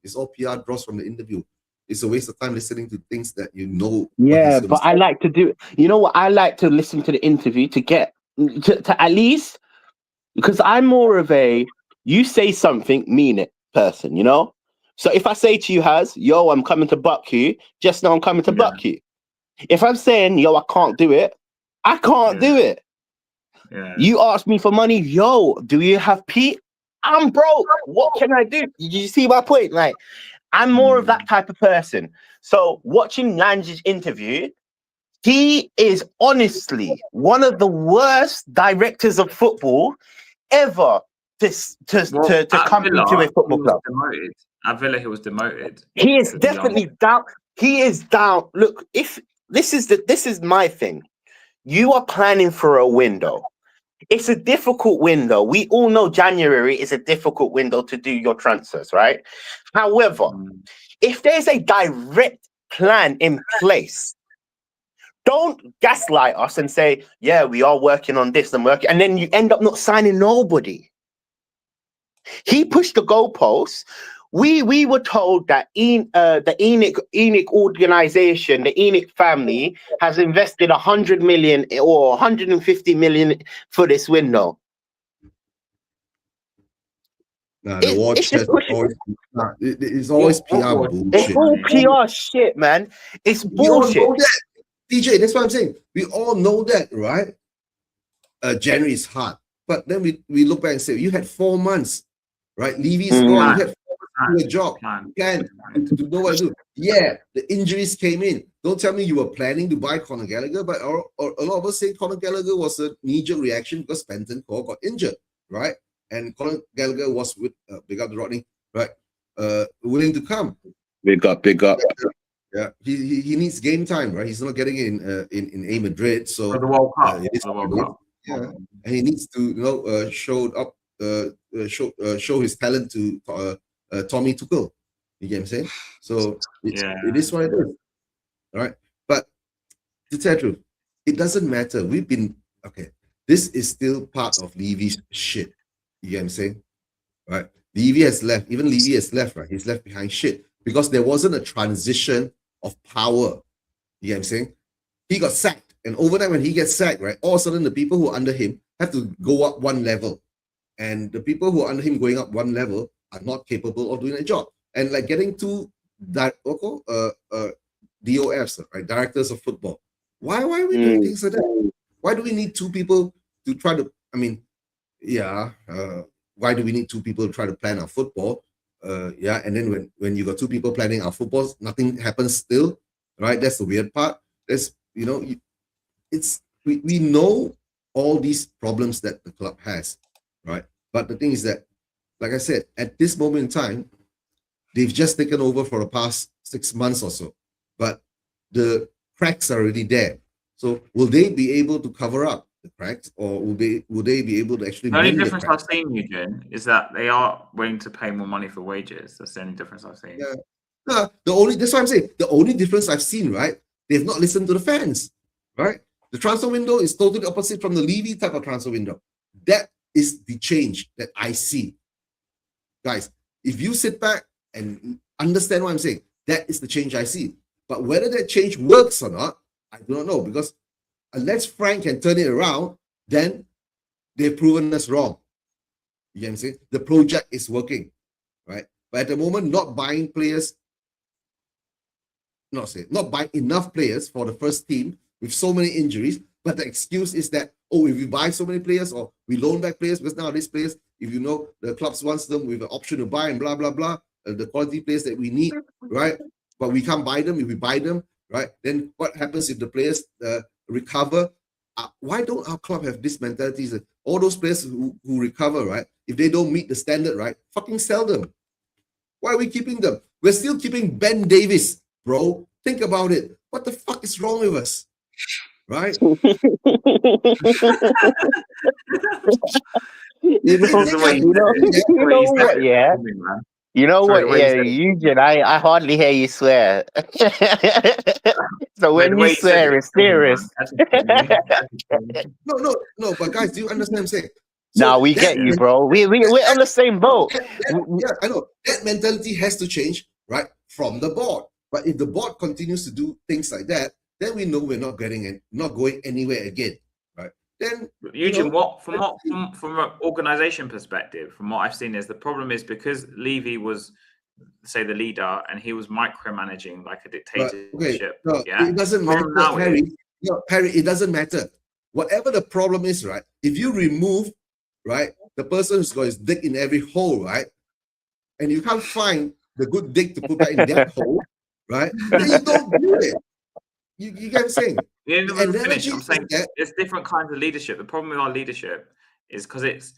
It's all PR dross from the interview. It's a waste of time listening to things that you know. Yeah, but I like to do. You know what? I like to listen to the interview to get to at least, because I'm more of a you say something, mean it person, you know. So if I say to you, yo, I'm coming to buck you, just know I'm coming to buck you. If I'm saying, yo, I can't do it, I can't do it. Yeah. You ask me for money, yo, do you have Pete? I'm broke. What can I do? You see my point? Like, I'm more of that type of person. So watching Lange's interview, he is honestly one of the worst directors of football ever to come into a football club. At Villa, he was demoted. He is definitely down. He is down. Look, if this is my thing. You are planning for a window. It's a difficult window. We all know January is a difficult window to do your transfers, right? However, if there's a direct plan in place, don't gaslight us and say, yeah, we are working on this and working, and then you end up not signing nobody. He pushed the goalposts. We were told that the ENIC organization, the ENIC family, has invested 100 million or 150 million for this window. The war chest it's always PR bullshit. It's all PR shit, man. It's bullshit. We all know that. DJ, that's what I'm saying. We all know that, right? January is hard. But then we look back and say, you had 4 months, right? Levy's gone. You had 4 months to do a job. You can to know what to do. Yeah, the injuries came in. Don't tell me you were planning to buy Conor Gallagher, but a lot of us say Conor Gallagher was a knee-jerk reaction because Benton Core got injured, right? And Conor Gallagher was with big up the Rodney, right? Willing to come. Big up. Yeah, he needs game time, right? He's not getting in A Madrid, so for the World Cup. Yeah, and he needs to show his talent to Tommy Tuchel. You get what I'm saying? So it is what it is. All right, but to tell the truth, it doesn't matter. We've been This is still part of Levy's shit. You get what I'm saying? Right? Levy has left. Even Levy has left, right? He's left behind shit because there wasn't a transition of power. You get what I'm saying? He got sacked. And overnight when he gets sacked, right, all of a sudden the people who are under him have to go up one level. And the people who are under him going up one level are not capable of doing a job. And like getting to that DOFs, right, directors of football. Why are we doing things like that? Why do we need two people to try to, why do we need two people to try to plan our football? And then when you got two people planning our footballs, nothing happens still, right? That's the weird part. There's, we know all these problems that the club has, right? But the thing is that, like I said, at this moment in time, they've just taken over for the past 6 months or so, but the cracks are already there. So will they be able to cover up the cracks, or will they be able to actually The only mend the difference cracks? I've seen, Eugene, is that they are willing to pay more money for wages. That's the only difference I've seen. Yeah. No, that's what I'm saying. The only difference I've seen, right? They've not listened to the fans, right? The transfer window is totally opposite from the Levy type of transfer window. That is the change that I see. Guys, if you sit back and understand what I'm saying, that is the change I see. But whether that change works or not, I do not know, because unless Frank can turn it around, then they've proven us wrong. You know what I'm saying? The project is working, right? But at the moment, not buying players, not buying enough players for the first team with so many injuries. But the excuse is that, oh, if we buy so many players or we loan back players, because now these players, if you know, the clubs wants them with an option to buy and blah, blah, blah, the quality players that we need, right? But we can't buy them. If we buy them, right, then what happens if the players recover? Why don't our club have this mentality that all those players who recover, right, if they don't meet the standard, right, fucking sell them. Why are we keeping them? We're still keeping Ben Davis, bro. Think about it. What the fuck is wrong with us? Right? You know what, yeah? You know what, yeah, Eugene, I hardly hear you swear. So when you swear, it's serious. No, but guys, do you understand what I'm saying? So we get you, bro. We're on the same boat. Yeah, I know. That mentality has to change, right, from the board. But if the board continues to do things like that, then we know we're not going anywhere again, right? Then Eugene, from an organization perspective, from what I've seen, is the problem is because Levy was, say, the leader, and he was micromanaging like a dictatorship. It doesn't matter, Harry. No, Harry, it doesn't matter. Whatever the problem is, right? If you remove, right, the person who's got his dick in every hole, right, and you can't find the good dick to put back in that hole, right? Then you don't do it. You get what I'm saying? I'm saying there's different kinds of leadership. The problem with our leadership is because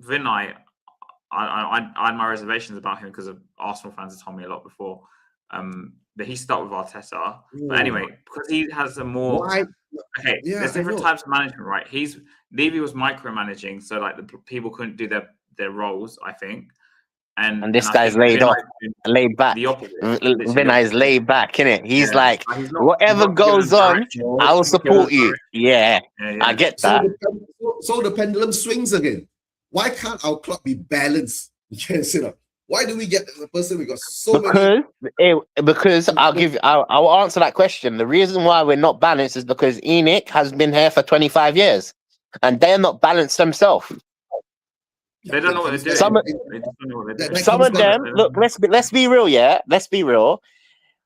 Vinay, I had my reservations about him because of Arsenal fans have told me a lot before that he stuck with Arteta. But anyway, because he has a more there's different types of management, right? Levy was micromanaging, so like the people couldn't do their roles, I think. And this guy's laid back. Vinay is laid back, innit? He's like, whatever goes on, I will support you. Yeah, I get that. So the pendulum swings again. Why can't our club be balanced? Why do we get the person we got so many? Because I'll answer that question. The reason why we're not balanced is because Enoch has been here for 25 years, and they're not balanced themselves. They don't know what they're doing. Some of them, look, let's be real, yeah? Let's be real.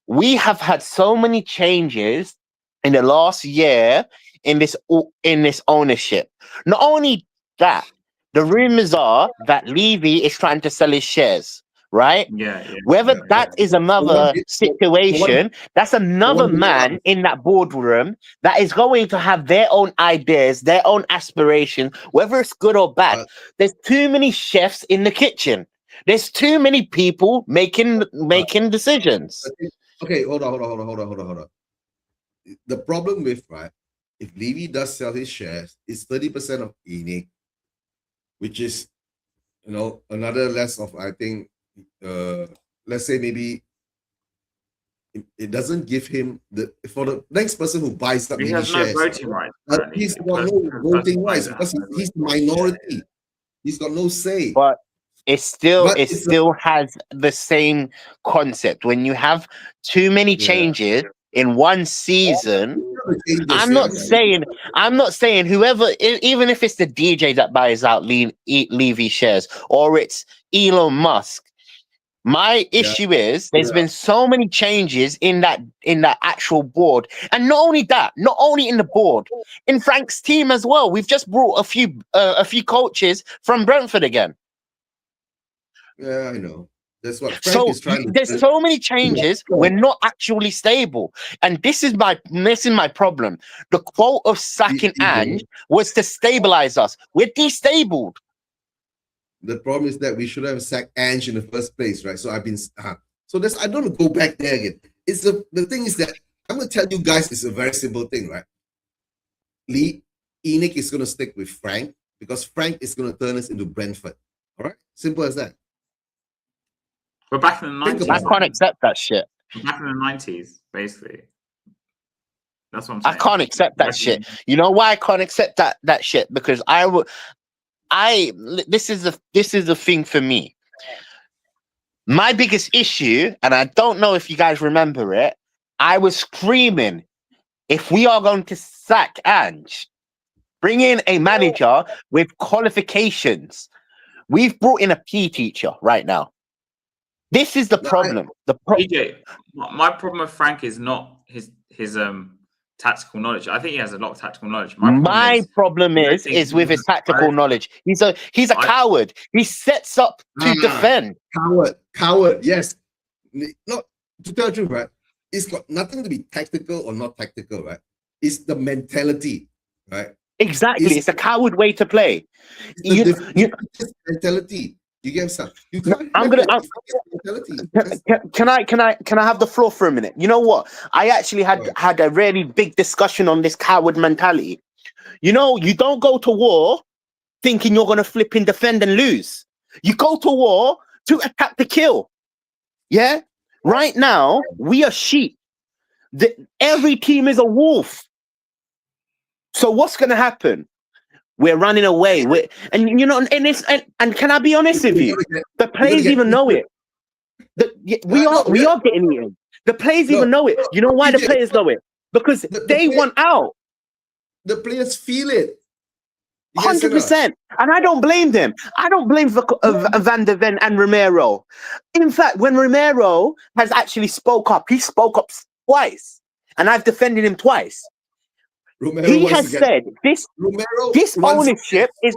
We have had so many changes in the last year in this ownership. Not only that, the rumors are that Levy is trying to sell his shares, right? Whether that is another situation, that's another man in that boardroom that is going to have their own ideas, their own aspirations, whether it's good or bad. There's too many chefs in the kitchen. There's too many people making decisions. Okay, hold on. The problem with, right, if Levy does sell his shares, it's 30% of Enoch, which is, another less of, I think, let's say maybe it doesn't give him for the next person who buys up many shares. Voting rights. He's got no voting rights because he's the minority. He's got no say. But it still has the same concept. When you have too many changes in one season, I'm not saying whoever, even if it's the DJ that buys out Levy shares or it's Elon Musk. My issue is there's been so many changes in that actual board, and not only in the board, in Frank's team as well. We've just brought a few coaches from Brentford again. Yeah, I know. That's what Frank So is trying to there's do. so many changes. We're not actually stable, and this is my problem. The quote of sacking Ange was to stabilize us. We're destabled. The problem is that we should have sacked Ange in the first place, right? So I've been so this. I don't want to go back there again. It's the thing is that I'm gonna tell you guys. It's a very simple thing, right? Enoch is gonna stick with Frank because Frank is gonna turn us into Brentford. All right, simple as that. We're back in the 90s. I can't accept that shit. We're back in the 90s, basically. That's what I'm saying. I can't accept that shit. You know why I can't accept that shit? Because this is the thing for me. My biggest issue, and I don't know if you guys remember it, I was screaming, if we are going to sack Ange, bring in a manager with qualifications. We've brought in a PE teacher right now. This is the problem. PJ, my problem with Frank is not his tactical knowledge. I think he has a lot of tactical knowledge. My problem is with his tactical knowledge. He's a coward. He sets up to defend. Coward. Yes. No, to tell the truth, right? It's got nothing to be tactical or not tactical, right? It's the mentality, right? Exactly. It's a coward way to play. Mentality. You get some. Can I have the floor for a minute? You know what? I actually had a really big discussion on this coward mentality. You know, you don't go to war thinking you're gonna flip in, defend, and lose. You go to war to attack the kill. Yeah. Right now we are sheep. Every team is a wolf. So what's gonna happen? We're running away. And can I be honest with you? The players even know it. We are getting eaten. The players even know it. You know why the players know it? Because they want out. The players feel it. 100%. And I don't blame them. I don't blame Van der Ven and Romero. In fact, when Romero has actually spoke up, he spoke up twice. And I've defended him twice. He has said this ownership is,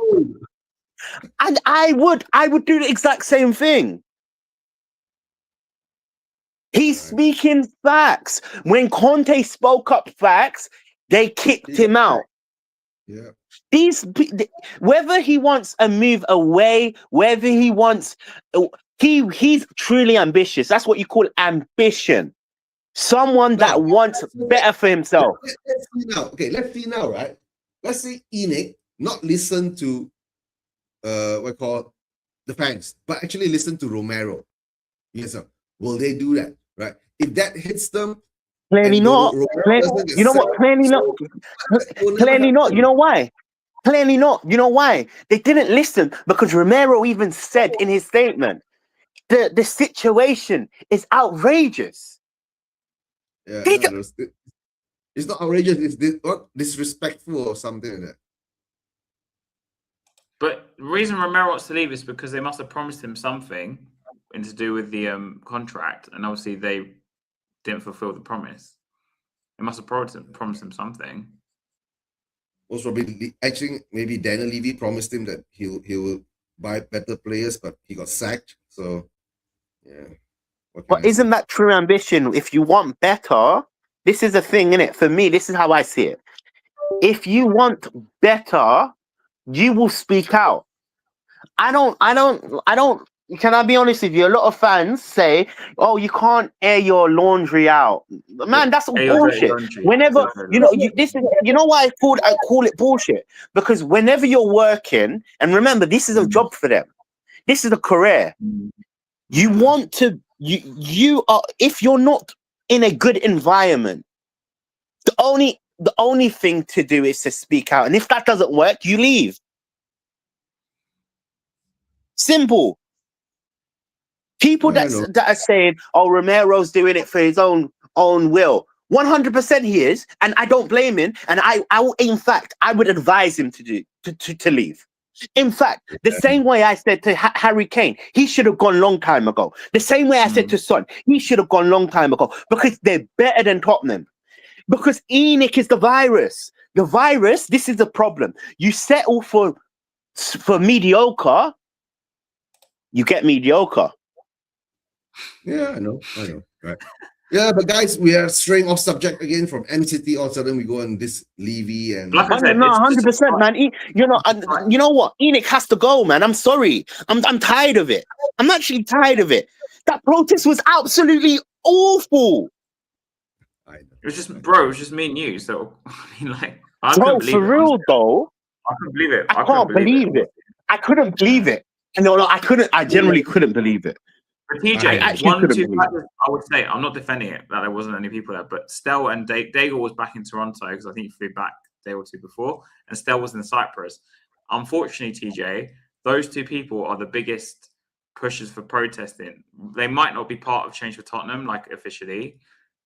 and I would do the exact same thing. He's speaking facts. When Conte spoke up facts, they kicked him out. Yeah. Whether he wants a move away, whether he wants, he's truly ambitious. That's what you call ambition. Someone that wants better for himself. Let's see now, right? Let's say Enoch not listen to the fans, but actually listen to Romero. Yes, sir. Will they do that? Right? If that hits them, clearly not. You know what? Clearly not. Clearly not. You know why? Clearly not. You know why? They didn't listen because Romero even said in his statement, the situation is outrageous. Yeah, it's not outrageous. It's disrespectful or something like that. But the reason Romero wants to leave is because they must have promised him something and to do with the contract, and obviously they didn't fulfill the promise. They must have promised him something. Most probably, actually, maybe Daniel Levy promised him that he will buy better players, but he got sacked. So, yeah. But isn't that true ambition? If you want better, this is a thing, innit? For me, this is how I see it. If you want better, you will speak out. I don't. Can I be honest with you? A lot of fans say, "Oh, you can't air your laundry out." Man, that's all bullshit. Whenever you know why I call it bullshit, because whenever you're working, and remember, this is a job for them. This is a career. You want to. You are, if you're not in a good environment, the only thing to do is to speak out, and if that doesn't work, you leave. Simple. People that are saying, "Oh, Romero's doing it for his own will." 100% he is, and I don't blame him. And in fact, I would advise him to leave. In fact, the same way I said to Harry Kane, he should have gone long time ago. The same way I said to Son, he should have gone long time ago, because they're better than Tottenham. Because Enoch is the virus. The virus, this is the problem. You settle for mediocre, you get mediocre. Yeah, I know, right? Yeah, but guys, we are straying off subject again from MCT. All of a sudden, we go on this Levy and Like I said, it's just 100%, man. You know what? Enoch has to go, man. I'm sorry. I'm tired of it. I'm actually tired of it. That protest was absolutely awful. I It was just, bro. It was just me and you. So I mean, like, I Bro, couldn't believe for it. real Honestly. though, I couldn't believe it. I can't believe it. I couldn't believe it. No, I couldn't. I generally couldn't believe it. But I TJ, actually one, couldn't two believe it. factors I would say. I'm not defending it that there wasn't any people there, but Stell and Daigle was back in Toronto because I think he flew back a day or two before, and Stell was in Cyprus. Unfortunately, TJ, those two people are the biggest pushers for protesting. They might not be part of Change for Tottenham, like officially,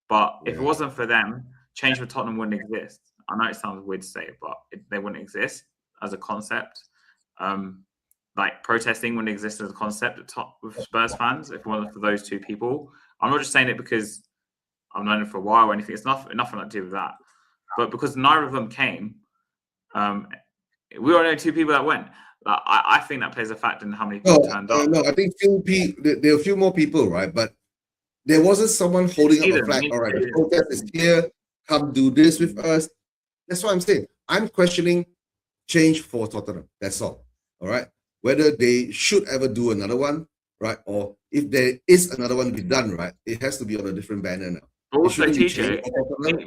but if it wasn't for them, Change for Tottenham wouldn't exist. I know it sounds weird to say, but they wouldn't exist as a concept. Like protesting wouldn't exist as a concept with Spurs fans if it wasn't for those two people. I'm not just saying it because I've known them for a while or anything. It's nothing to do with that. But because neither of them came, we were only two people that went. I think that plays a factor in how many people turned up. No, I think there were a few more people, right? But there wasn't someone holding up a flag. All right, the protest is here. Come do this with us. That's what I'm saying. I'm questioning Change for Tottenham. That's all. All right. Whether they should ever do another one, right? Or if there is another one to be done, right? It has to be on a different banner now. But also, TJ,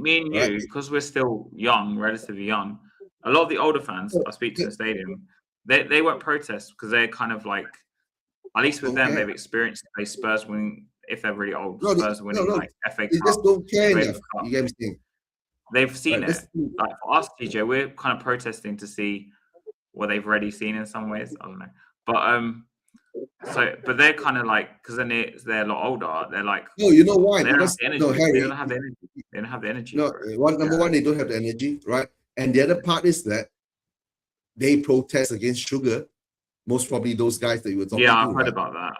me and you, because we're still young, relatively young, a lot of the older fans I speak to in the stadium, they won't protest because they're kind of like, at least with them, they've experienced a Spurs winning, if they're really old, Spurs winning like FA Cup. They just don't care enough. You get me saying? They've seen it. Like for us, TJ, we're kind of protesting to see what they've already seen in some ways. I don't know, but they're kind of like, because then they're a lot older. They're like, no, you know why? They Because Harry, they don't have the energy. They don't have the energy. No, number one, they don't have the energy, right? And the other part is that they protest against sugar. Most probably those guys that you were talking to. Yeah, I've heard about that.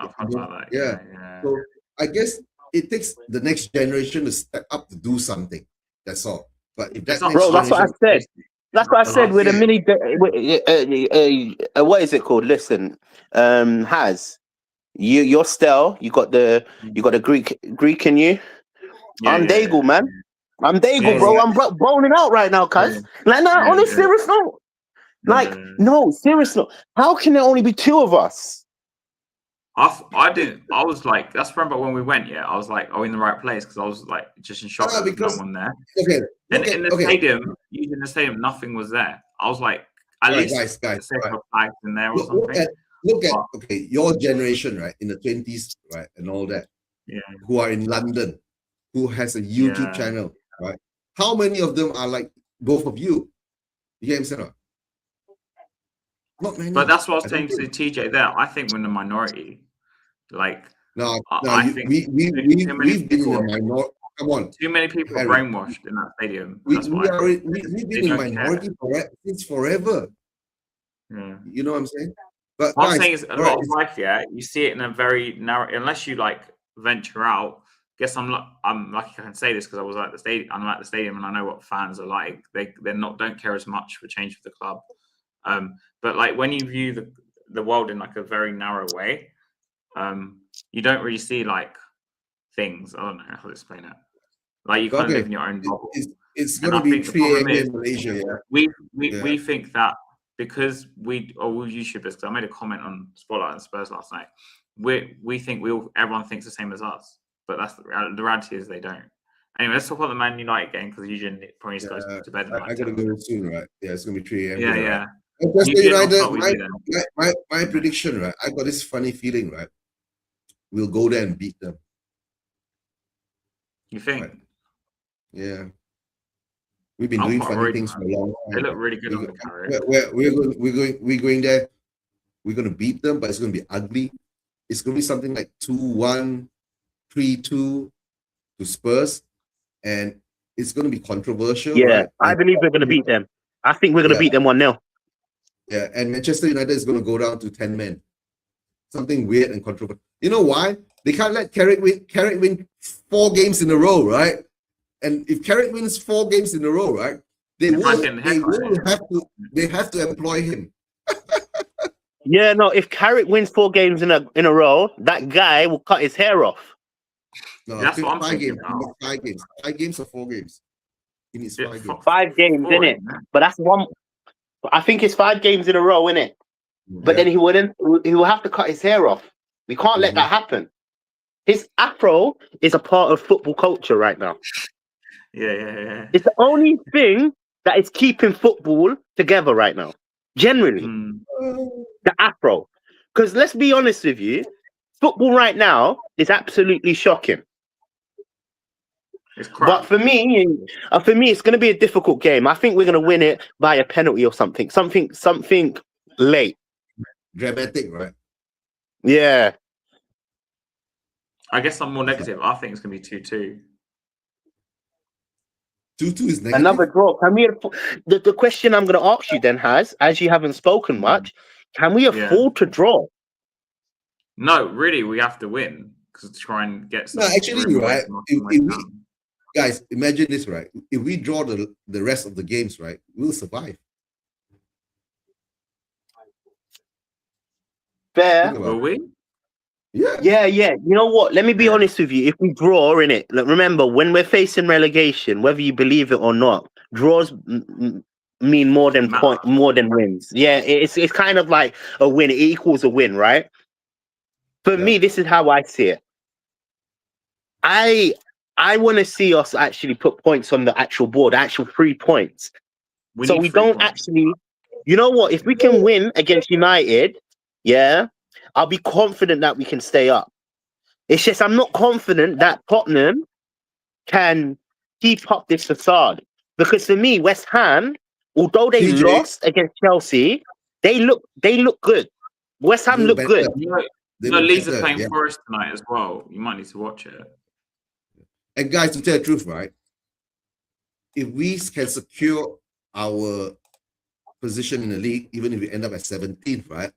Yeah. So I guess it takes the next generation to step up to do something. That's all. But if that's what I said. That's what I said with a mini. What is it called? Listen, you're Stell. You got the Greek in you. I'm Daigle, man. I'm Daigle, bro. I'm boning out right now, cuz. Like, no, on a serious note. Like, no, serious note. How can there only be two of us? I didn't. I was like, that's remember when we went. Yeah, I was like, in the right place because I was like just in shock that there's no one there. Okay. And in the stadium, using the stadium, nothing was there. I was like, at least guys, flags in there or something. Look at your generation, right, in the 20s, right, and all that. Yeah. Who are in London, who has a YouTube channel, right? How many of them are like both of you? You get what I'm saying? Not many. But that's what I was saying to TJ there. I think we're in the minority. Like, I think we've been in the minority. Come on. Too many people are brainwashed in that stadium. We've been in minority since forever. Yeah. You know what I'm saying? But what I'm saying is a lot of life, you see it in a very narrow, unless you like venture out. Guess I'm lucky I can say this because I was at the stadium. I'm at the stadium and I know what fans are like. Don't care as much for change for the club. But like when you view the world in like a very narrow way, you don't really see like things. I don't know how to explain it. Like you kind of live in your own bubble. It's going to be 3 a.m. in Malaysia. Yeah. We think that because you should, because I made a comment on Spotlight and Spurs last night. We think everyone thinks the same as us, but that's the reality is they don't. Anyway, let's talk about the Man United game because Eugene probably needs to go to bed. I gotta go soon, right? Yeah, it's gonna be 3 a.m. Yeah. United, my prediction, right? I got this funny feeling, right? We'll go there and beat them. You think? Right? Yeah. We've been doing funny things for a long time. They look really good on the carry. We're going there. We're gonna beat them, but it's gonna be ugly. It's gonna be something like 2-1, 3-2 to Spurs, and it's gonna be controversial. Yeah, right? I believe we're gonna beat them. I think we're gonna beat them 1-0. Yeah, and Manchester United is gonna go down to 10 men. Something weird and controversial. You know why? They can't let Carrick win 4 games in a row, right? And if Carrick wins 4 games in a row, right, they have to employ him. Yeah, no. If Carrick wins 4 games in a row, that guy will cut his hair off. No, That's what I'm five thinking games. about. 5 games. 5 games or 4 games. He needs Yeah, 5 games. 5 games, Four, innit? isn't it? But that's one. I think it's 5 games in a row, innit? But then he will have to cut his hair off. We can't let that happen. His afro is a part of football culture right now. Yeah. It's the only thing that is keeping football together right now. Generally, the afro. Because let's be honest with you, football right now is absolutely shocking. It's crap. But for me, it's going to be a difficult game. I think we're going to win it by a penalty or something late. Dramatic, right? Yeah. I guess I'm more negative. I think it's going to be 2-2. 2-2 is negative. Another draw. Can we? The question I'm going to ask you then as you haven't spoken much, can we afford to draw? No, really, we have to win to try and get some. No, actually, room right? away If guys, imagine this, right? If we draw the rest of the games, right, we'll survive. Fair. Will we? Yeah. You know what? Let me be honest with you. If we draw in it, remember when we're facing relegation, whether you believe it or not, draws mean more than wins. Yeah, it's kind of like a win. It equals a win, right? For me, this is how I see it. I want to see us actually put points on the actual board, actual 3 points. So we don't actually, you know what? If we can win against United, I'll be confident that we can stay up. It's just I'm not confident that Tottenham can keep up this facade. Because for me, West Ham, although they lost against Chelsea, they look good. West Ham look good. Leeds are playing Forest tonight as well. You might need to watch it. And guys, to tell the truth, right? If we can secure our position in the league, even if we end up at 17th, right?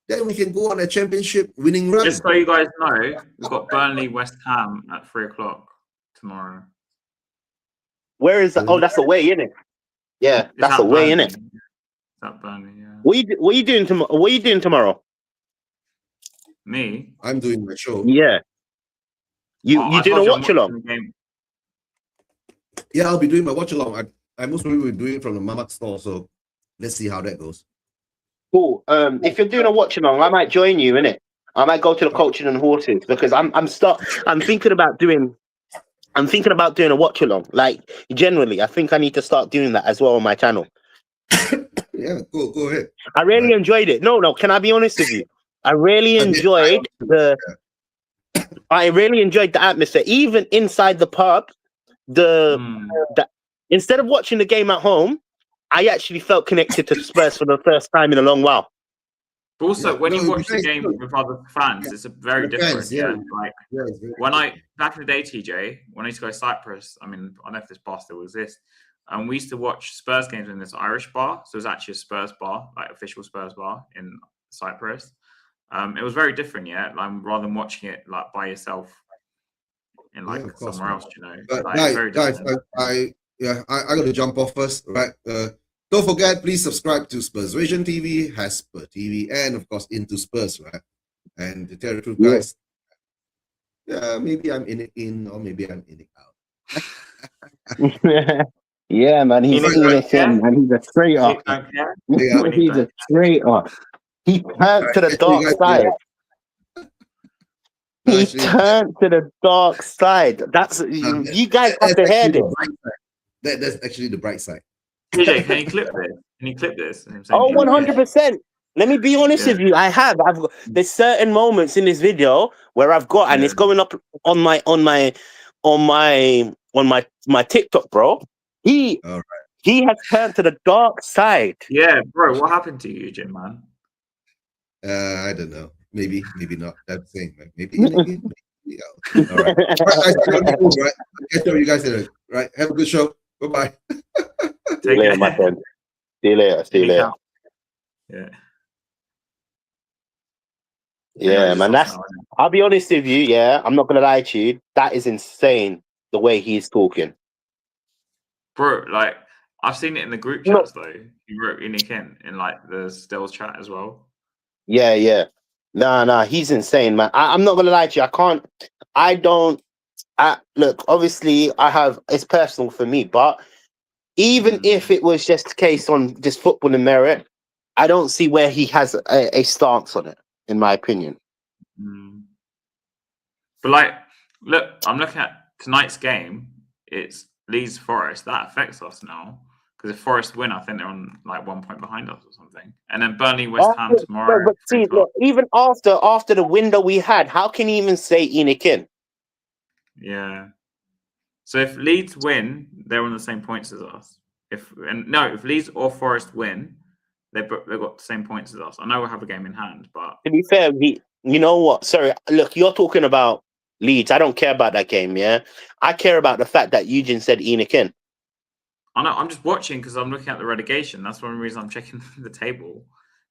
Then we can go on a championship winning run. Just so you guys know, we've got Burnley, West Ham at 3:00 tomorrow. Where is that? Oh, that's away, isn't it? Yeah, that's away, isn't it? It's at Burnley, yeah. What are you doing tomorrow? What are you doing tomorrow? Me? I'm doing my show. Yeah. You doing a watch along? Yeah, I'll be doing my watch along. I most probably will be doing it from the Mamak store, so let's see how that goes. Cool. If you're doing a watch along, I might join you, innit? I might go to the coaching and horses because I'm thinking about doing a watch along. Like generally, I think I need to start doing that as well on my channel. Yeah, go ahead. I really enjoyed it. No, can I be honest with you? I really enjoyed the atmosphere, even inside the pub. Instead of watching the game at home, I actually felt connected to Spurs for the first time in a long while. But also, when you watch the game with other fans, it's a very different. Back in the day, TJ, when I used to go to Cyprus, I mean, I don't know if this bar still exists. And we used to watch Spurs games in this Irish bar. So it was actually a Spurs bar, like official Spurs bar in Cyprus. It was very different, rather than watching it like by yourself in somewhere else, you know. But guys, I got to jump off first, right? Don't forget, please subscribe to Spurs Vision TV, has Spurs TV, and of course Into Spurs, right? And to tell the truth, guys, maybe I'm in it in, or maybe I'm in it out. Yeah, man, he's in it in, man. He's a traitor. He's a traitor. He turned to the dark side. He turned to the dark side. That's you guys have to hear this. That's actually the bright side. TJ, can you clip this? Oh, 100%. Let me be honest with you. There's certain moments in this video where I've got, and it's going up on my TikTok, bro. He has turned to the dark side. Yeah, bro. What happened to you, Jim, man? I don't know. Maybe not that thing, man. Maybe. All right. Right. Catch you guys later. Right. Have a good show. Bye-bye. See you later, my friend. See you later. Yeah, man. I'll be honest with you. Yeah, I'm not gonna lie to you. That is insane the way he's talking, bro. Like I've seen it in the group chats though. He wrote in in like the Stills chat as well. Yeah. Nah, he's insane, man. I'm not gonna lie to you. I don't look, obviously, it's personal for me, but even if it was just a case on just football and merit, I don't see where he has a stance on it, in my opinion. But like, look, I'm looking at tonight's game. It's Leeds Forest. That affects us now because if Forest win, I think they're on like 1 point behind us or something. And then Burnley, West Ham tomorrow. But see, look, even after the window we had, how can you even say Enoch in? Yeah. So if Leeds win, they're on the same points as us. If Leeds or Forest win, they've got the same points as us. I know we'll have a game in hand, but to be fair, you know what? Sorry, look, you're talking about Leeds. I don't care about that game. Yeah, I care about the fact that Eugene said Enoch in. I know. I'm just watching because I'm looking at the relegation. That's one reason I'm checking the table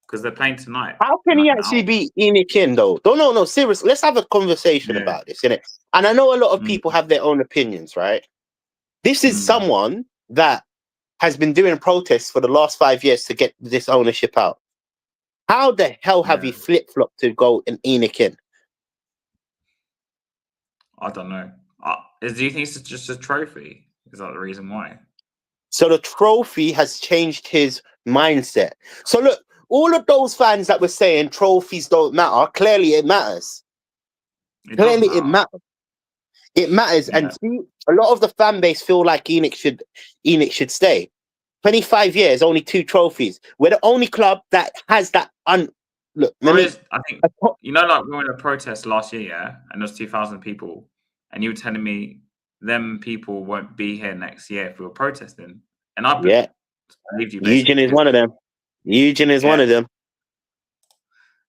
because they're playing tonight. How can he actually be Enoch in though? No, seriously. Let's have a conversation about this, innit? And I know a lot of people have their own opinions, right? This is someone that has been doing protests for the last 5 years to get this ownership out. How the hell have he flip-flopped to go and Enoch in? I don't know. Do you think it's just a trophy? Is that the reason why? So the trophy has changed his mindset. So look, all of those fans that were saying trophies don't matter, clearly it matters. It matters. It matters. Yeah. And see, a lot of the fan base feel like Enoch should stay. 25 years, only 2 trophies. We're the only club that has that. Look, I think like we were in a protest last year, yeah, and there was 2,000 people, and you were telling me them people won't be here next year if we were protesting, and I believed you. Eugene is one of them. Eugene is one of them.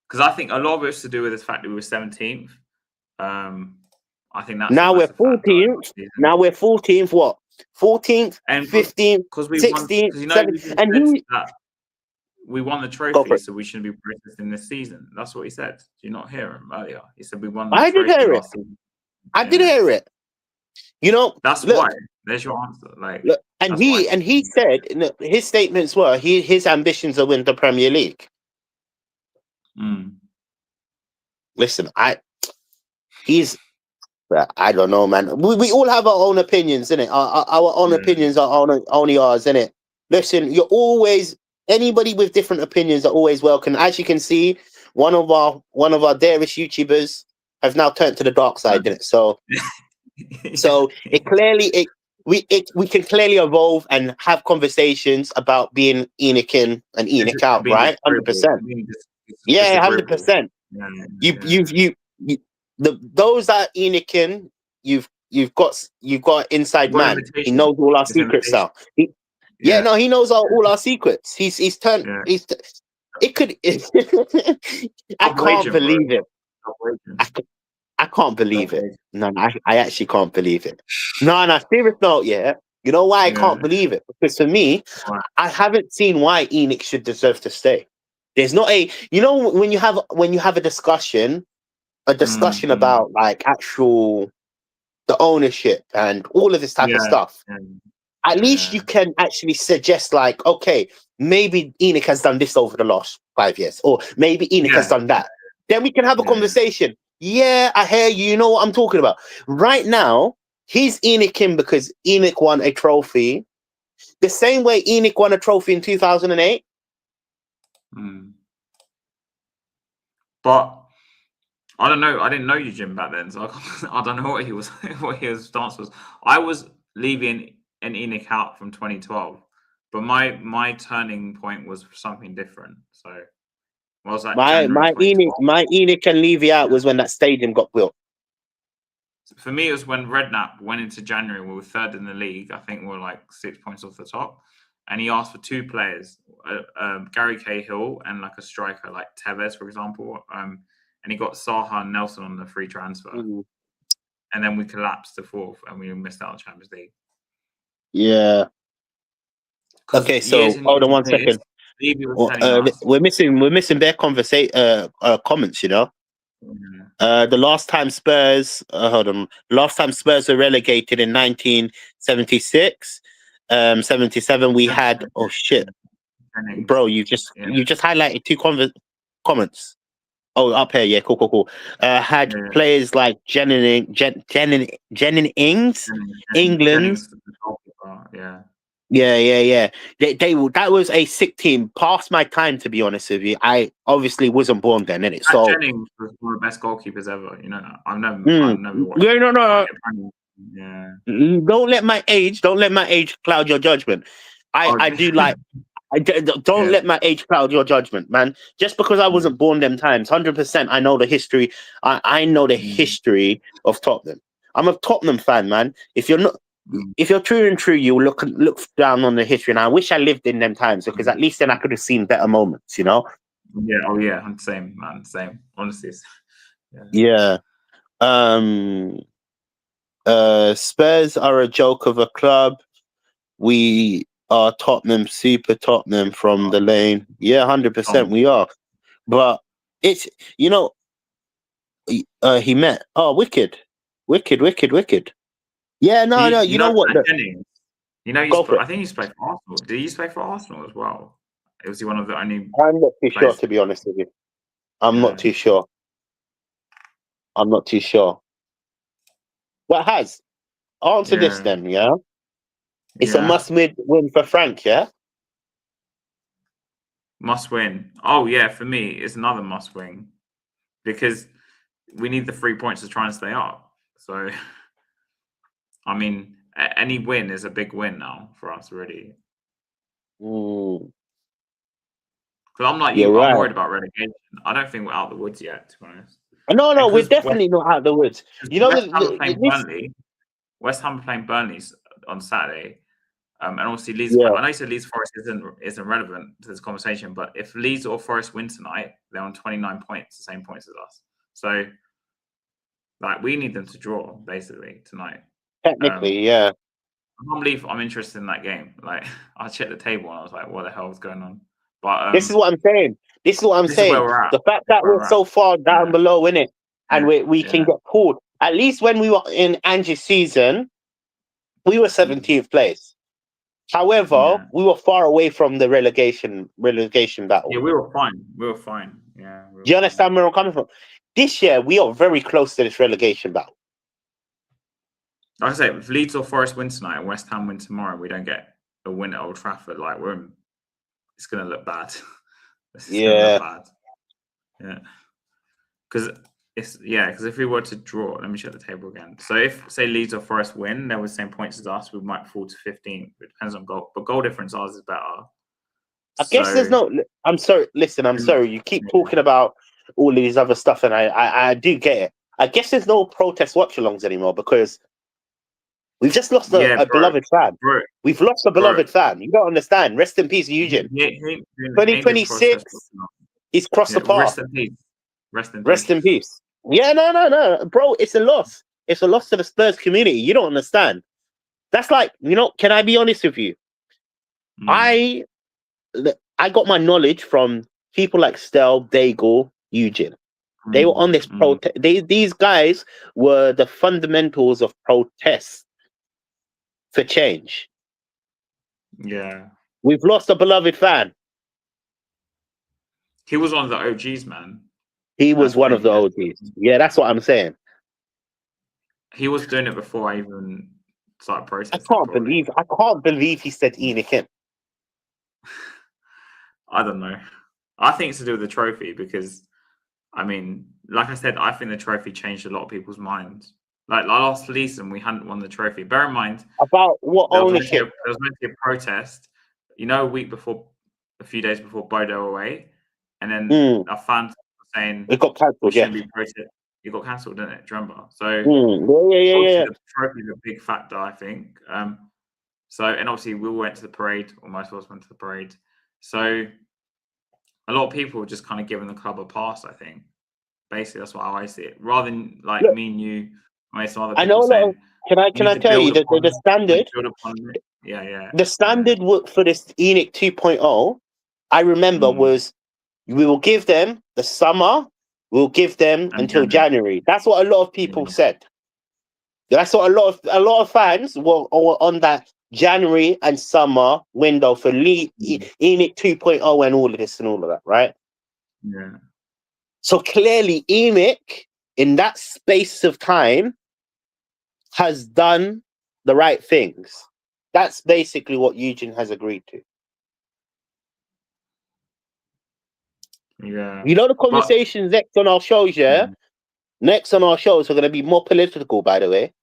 Because I think a lot of it was to do with the fact that we were 17th. I think that's now we're 14th. Now we're 14th. What? 14th, and 15th, 16th, 17th, and we won the trophy, so we shouldn't be protesting this season. That's what he said. Did you not hear him earlier? He said we won the trophy. I did hear it. I did hear it. You know, that's why. There's your answer. Look, and he said his statements were his ambitions are win the Premier League. Listen, I don't know, man. We all have our own opinions, innit? Our own opinions are only ours, innit? Listen, anybody with different opinions are always welcome. As you can see, one of our dearest YouTubers have now turned to the dark side, innit? So we can clearly evolve and have conversations about being Enoch in and Enoch out, right? 100%. Yeah, 100%. Those that are Enoch in, you've got inside man. He knows all our secrets now. He knows all our secrets. He's turned. It could. I can't believe it. I can't believe it. No, I actually can't believe it. No, serious note, yeah. You know why I can't believe it? Because for me, I haven't seen why Enoch should deserve to stay. There's not when you have a discussion about like actual the ownership and all of this type of stuff. At least you can actually suggest like, okay, maybe Enoch has done this over the last 5 years, or maybe Enoch has done that. Then we can have a conversation. Yeah, I hear you. You know what I'm talking about. Right now, he's Enoch in because Enoch won a trophy. The same way Enoch won a trophy in 2008. But I don't know. I didn't know Eugene back then, so I don't know what his stance was. I was leaving an Enoch out from 2012, but my turning point was something different. So what was that? My Enoch and Levy out was when that stadium got built. For me, it was when Redknapp went into January. We were 3rd in the league. I think we were like 6 points off the top. And he asked for 2 players, Gary Cahill and like a striker like Tevez, for example. And he got Saha and Nelson on the free transfer. And then we collapsed to 4th and we missed out on Champions League. Yeah. Okay, so hold on 1 second. We're missing their comments, you know. The last time Spurs were relegated in 1976, 77 we had bro, you just highlighted 2 comments. Oh, up here, yeah, cool. Had Yeah. players like Jennings, England. Jennings, the goalkeeper, yeah. Yeah. That was a sick team. Past my time, to be honest with you. I obviously wasn't born then, innit? Pat So Jennings was one of the best goalkeepers ever. You know that. I've never watched. yeah, no. Yeah. Don't let my age cloud your judgment. I do like. Don't Yeah. let my age cloud your judgment, man. Just because I wasn't born them times, 100%. I know the history. I know the history of Tottenham. I'm a Tottenham fan, man. If you're not, if you're true and true, you look down on the history. And I wish I lived in them times because at least then I could have seen better moments, you know. Yeah. Oh yeah. Same, man. Same. Honestly. Yeah. Spurs are a joke of a club. We are Tottenham, super Tottenham from the lane. Yeah, 100% we are. But it's, you know, he met. Oh, wicked. Yeah, no. You know what? Jennings, you know, I think he used to play for Arsenal. Did he used to play for Arsenal as well? Was he one of the only? I'm not too sure, to be honest with you. I'm not too sure. What has? Answer this then, yeah? It's a must-win for Frank, yeah? Must win. Oh yeah, for me, it's another must win because we need the 3 points to try and stay up. So, I mean, any win is a big win now for us, really. Because I'm like you, I'm worried about relegation. I don't think we're out of the woods yet, to be honest. No, we're definitely not out of the woods. You know, West Ham are playing Burnley on Saturday. And obviously Leeds. I know you said Leeds Forest isn't relevant to this conversation, but if Leeds or Forest win tonight, they're on 29 points, the same points as us. So, like, we need them to draw basically tonight. Technically, yeah. I can't believe I'm interested in that game. Like, I checked the table and I was like, "What the hell is going on?" But this is what I'm saying. This is where we're at. The fact that we're so far down below, innit, and we can get pulled. At least when we were in Angie's season, we were 17th place. However, we were far away from the relegation battle. Yeah, we were fine. Yeah. Do you understand where I'm coming from? This year, we are very close to this relegation battle. Like I say, if Leeds or Forest win tonight and West Ham win tomorrow, we don't get a win at Old Trafford. Like, it's going to look bad. Yeah. Because if we were to draw, let me check the table again. So if, say, Leeds or Forest win, they're with the same points as us, we might fall to 15. It depends on goal. But goal difference, ours is better. I guess there's no... I'm sorry. Listen, I'm sorry. You keep talking about all of these other stuff, and I do get it. I guess there's no protest watch-alongs anymore because we've just lost a beloved fan. Bro. We've lost a beloved fan. You don't understand. Rest in peace, Eugene. 2026 is crossed the path. Rest in peace. Yeah, no. Bro, it's a loss. It's a loss to the Spurs community. You don't understand. That's like, can I be honest with you? I got my knowledge from people like Stel, Daigle, Eugene. They were on this protest. These guys were the fundamentals of protest for change. Yeah. We've lost a beloved fan. He was one of the OGs, man. He was one of the OGs. Yeah, that's what I'm saying. He was doing it before I even started protesting. I can't believe he said Enoch in. I don't know. I think it's to do with the trophy because, I mean, like I said, I think the trophy changed a lot of people's minds. Like last season, we hadn't won the trophy. Bear in mind about what ownership. There was meant to be a protest. A few days before Bodo away, and then our fans were saying it got cancelled. Yeah, it got cancelled, didn't it? Do you remember? So yeah. The trophy is a big factor, I think. So and obviously we all went to the parade, or most of us went to the parade. So a lot of people were just kind of giving the club a pass, I think. Basically, that's how I see it. Rather than me and you, some other people I know. Saying, can I tell you that the standard? Yeah. The standard for this Enoch 2.0, I remember was we will give them the summer. We'll give them until January. That's what a lot of people said. That's what a lot of fans were on that January and summer window for Enoch 2.0 and all of this and all of that, right? Yeah. So clearly, Enoch, in that space of time, has done the right things. That's basically what Eugene has agreed to. Yeah. You know the conversations next on our shows, yeah? Next on our shows are going to be more political, by the way.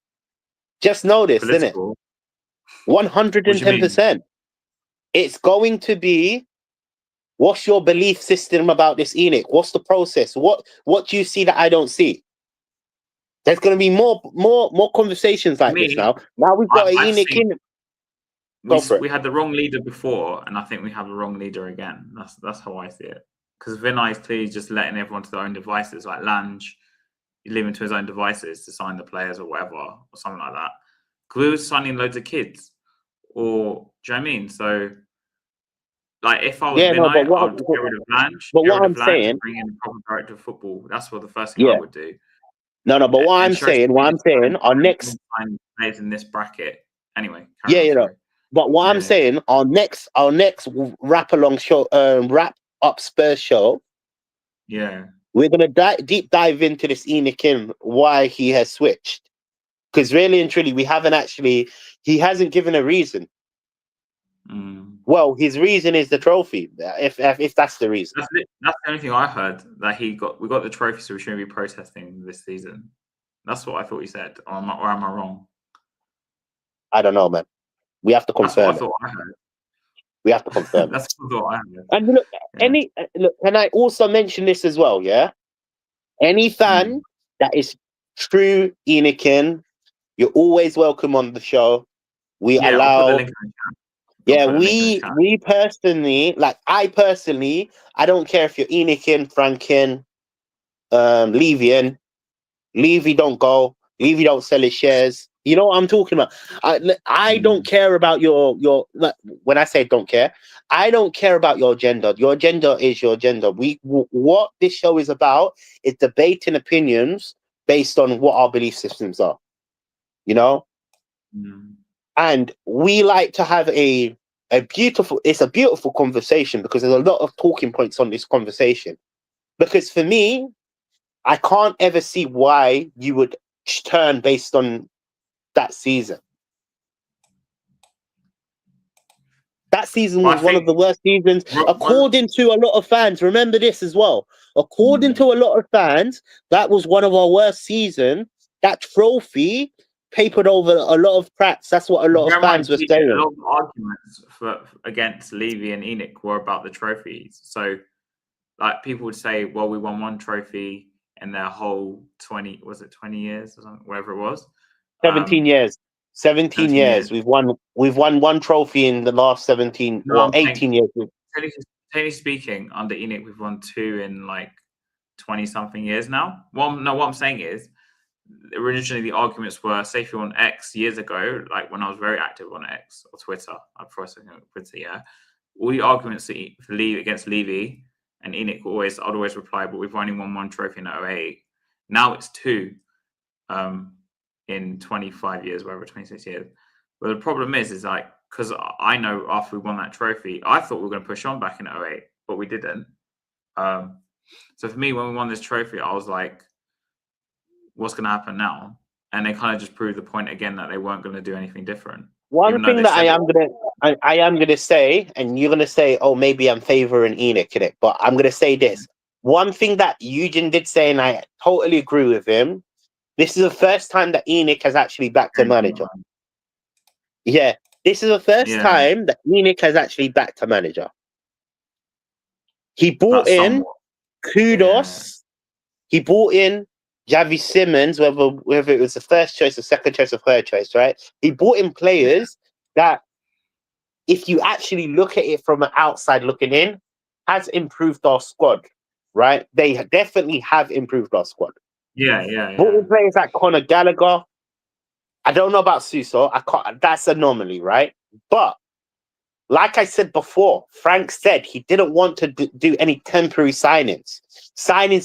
Just know this, isn't it? Political. What do you mean? 110%. It's going to be, what's your belief system about this Enoch? What's the process? What do you see that I don't see? There's going to be more conversations like this Me, now. Now we've got I've Enoch seen in. Go for it. we had the wrong leader before, and I think we have the wrong leader again. That's how I see it. Because Vinay is clearly just letting everyone to their own devices, like Lange, you leave him to his own devices to sign the players or whatever, or something like that. Because we were signing loads of kids, or do you know what I mean? So, like, if I was Yeah, no, Vinay, but I would get rid of Lange, but get what rid I'm of Lange, saying, and bring in a proper director of football. That's what the first thing yeah, I would do. no, but what I'm And show saying, our next, players in this bracket. Anyway, yeah, on, you know, sorry. but what I'm Yeah. saying, our next wrap along show, wrap up Spurs show, Yeah. we're gonna deep dive into this Enoch in why he has switched, because really and truly, he hasn't given a reason. Well, his reason is the trophy. If that's the reason, That's the only thing I heard, that we got the trophy, so we shouldn't be protesting this season. That's what I thought he said. Or am I wrong? I don't know, man. We have to confirm. That's what I thought I heard. We have to confirm. That's what I thought I heard. And look, can I also mention this as well? Yeah, any fan that is true Enochian, you're always welcome on the show. We I'll allow. put the link in the chat. Yeah, we personally, like I personally, I don't care if you're Enochian, Franken, Levian. Levy don't go. Levy don't sell his shares. You know what I'm talking about? I don't care about your like, when I say don't care, I don't care about your agenda. Your agenda is your agenda. What this show is about is debating opinions based on what our belief systems are. You know? And we like to have a beautiful conversation, because there's a lot of talking points on this conversation. Because for me, I can't ever see why you would turn based on that season. That season was one of the worst seasons, according to a lot of fans. Remember this as well. According to a lot of fans, that was one of our worst seasons. That trophy papered over a lot of cracks. That's what a lot of fans were saying. A lot of arguments against Levy and Enoch were about the trophies. So, like, people would say, well, we won one trophy in their whole 20 years or something, whatever it was. 17 years. 17 years. We've won one trophy in the last 17 or 18 years. Technically speaking, under Enoch, we've won 2 in like 20 something years now. What I'm saying is, originally the arguments were, say if you're on X years ago, like when I was very active on X or Twitter, all the arguments against Levy and Enoch I'd always reply, but we've only won one trophy in 08. Now it's 2 in 25 years, whatever, 26 years. But the problem is like, because I know after we won that trophy, I thought we were going to push on back in 08, but we didn't. So for me, when we won this trophy, I was like, what's going to happen now? And they kind of just proved the point again that they weren't going to do anything different. One thing that I am gonna say, and you're gonna say, oh, maybe I'm favoring Enoch in it, but I'm gonna say this. One thing that Eugene did say, and I totally agree with him, this is the first time that Enoch has actually backed a manager. Yeah, this is the first time that Enoch has actually backed a manager. He brought in Kudos. He brought in Javi Simmons, whether it was the first choice, the second choice, or third choice, right? He brought in players that, if you actually look at it from an outside looking in, has improved our squad, right? They definitely have improved our squad. Yeah. Brought in players like Conor Gallagher. I don't know about Suso. That's anomaly, right? But like I said before, Frank said he didn't want to do any temporary signings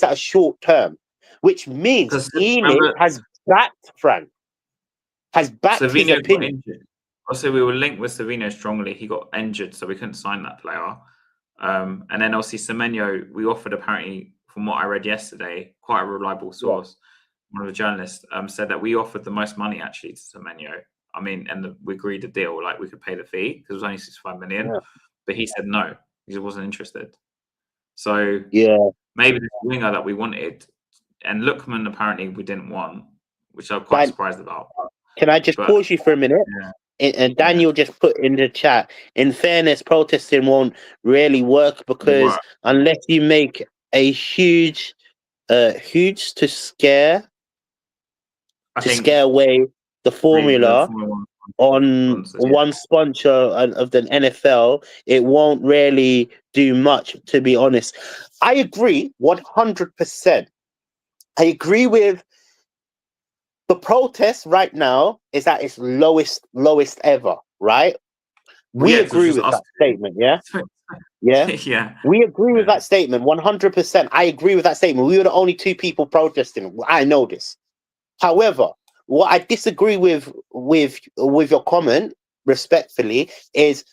that are short term. Which means Enoch has backed Frank, has backed his opinion. Also, we were linked with Savino strongly. He got injured, so we couldn't sign that player. And then obviously Semenyo, we offered apparently from what I read yesterday, quite a reliable source, one of the journalists said that we offered the most money actually to Semenyo. I mean, and we agreed a deal, like we could pay the fee because it was only 65 million, but he said no, he just wasn't interested. So maybe the winger that we wanted, and Lookman apparently we didn't want, which I'm quite surprised about. Can I just pause you for a minute? And Daniel just put in the chat, in fairness, protesting won't really work because unless you make a huge to scare away the formula on one sponsor of the NFL, it won't really do much, to be honest. I agree 100%. I agree with the protest right now is at its lowest ever, right? We agree with that statement, yeah? Yeah. We agree with that statement 100%. I agree with that statement. We were the only two people protesting. I know this. However, what I disagree with your comment, respectfully, is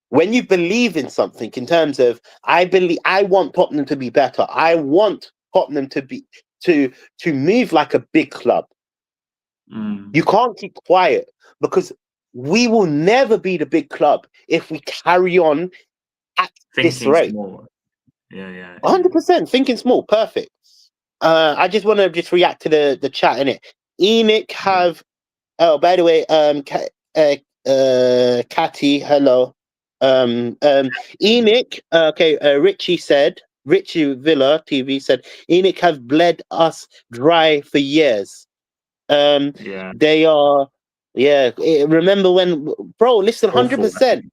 when you believe in something in terms of I want Tottenham to be better. I want Tottenham to move like a big club. You can't keep quiet because we will never be the big club if we carry on at this rate. Small. Yeah. 100% thinking small. Perfect. I just want to react to the chat in it. Enoch have. Oh, by the way, Catty, hello. Enoch. Okay. Richie Villa TV said Enoch have bled us dry for years. They are. Yeah. Remember when, bro? Listen, 100%.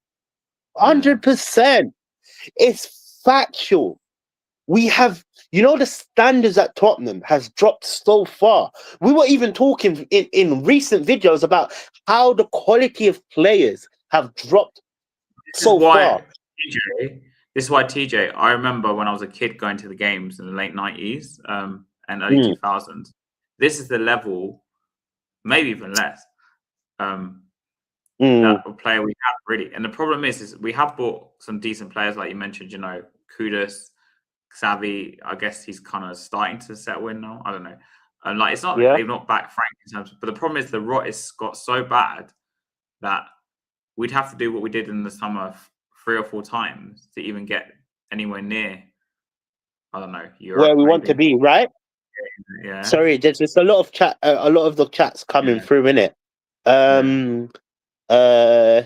100%. It's factual. We have, the standards at Tottenham has dropped so far. We were even talking in recent videos about how the quality of players have dropped so far. This is why TJ, I remember when I was a kid going to the games in the late 90s and early 2000s. This is the level, maybe even less, that player we have really. And the problem is we have bought some decent players, like you mentioned, Kudus, Xavi. I guess he's kind of starting to settle in now. I don't know. And it's not they've not backed Frank in terms, but the problem is the rot has got so bad that we'd have to do what we did in the summer 3 or 4 times to even get anywhere near. I don't know Europe, where we want to be, right? Yeah. Sorry, there's just a lot of chat. A lot of the chats coming through in it.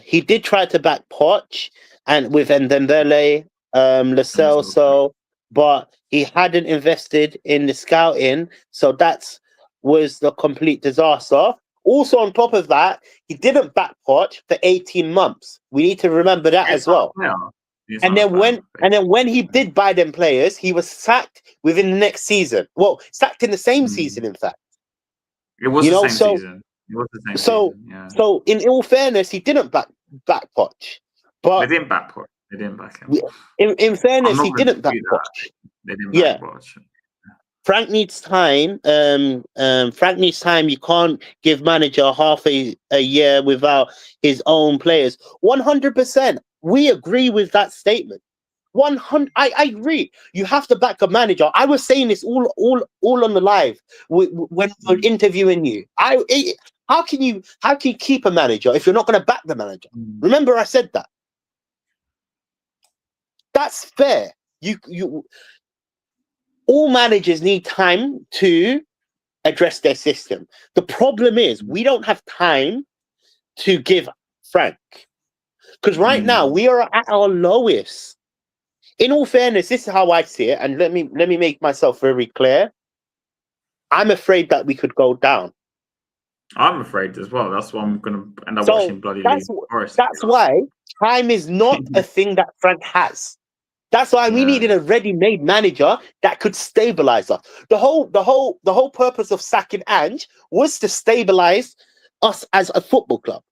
He did try to back Poch and with Ndembele, Lo Celso, but he hadn't invested in the scouting, so that was the complete disaster. Also, on top of that, he didn't back Poch for 18 months. We need to remember that as well. And then when he did buy them players, he was sacked within the next season. Well, sacked in the same season, in fact. It was the same season. It was the same season. Yeah. So in all fairness, he didn't back Poch. But they didn't back Poch. They didn't back him. In fairness, he didn't back Poch. They didn't back Poch. Frank needs time. Frank needs time. You can't give manager half a year without his own players. 100%. We agree with that statement. 100. I agree. You have to back a manager. I was saying this all on the live when we were interviewing you. How can you keep a manager if you're not going to back the manager? Remember, I said that. That's fair. All managers need time to address their system. The problem is we don't have time to give Frank. Because right now we are at our lowest. In all fairness, this is how I see it, and let me make myself very clear. I'm afraid that we could go down. I'm afraid as well. That's why I'm going to end up watching bloody League Forest. That's why time is not a thing that Frank has. That's why we needed a ready-made manager that could stabilize us. The whole purpose of sacking Ange was to stabilize us as a football club.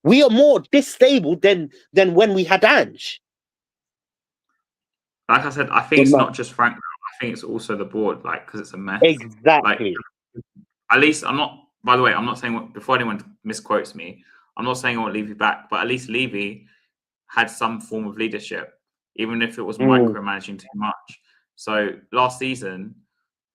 We are more unstable than when we had Ange. Like I said, I think it's not just Frank. I think it's also the board, because it's a mess. Exactly. At least I'm not. By the way, I'm not saying before anyone misquotes me. I'm not saying I want Levy back, but at least Levy had some form of leadership, even if it was micromanaging too much. So last season,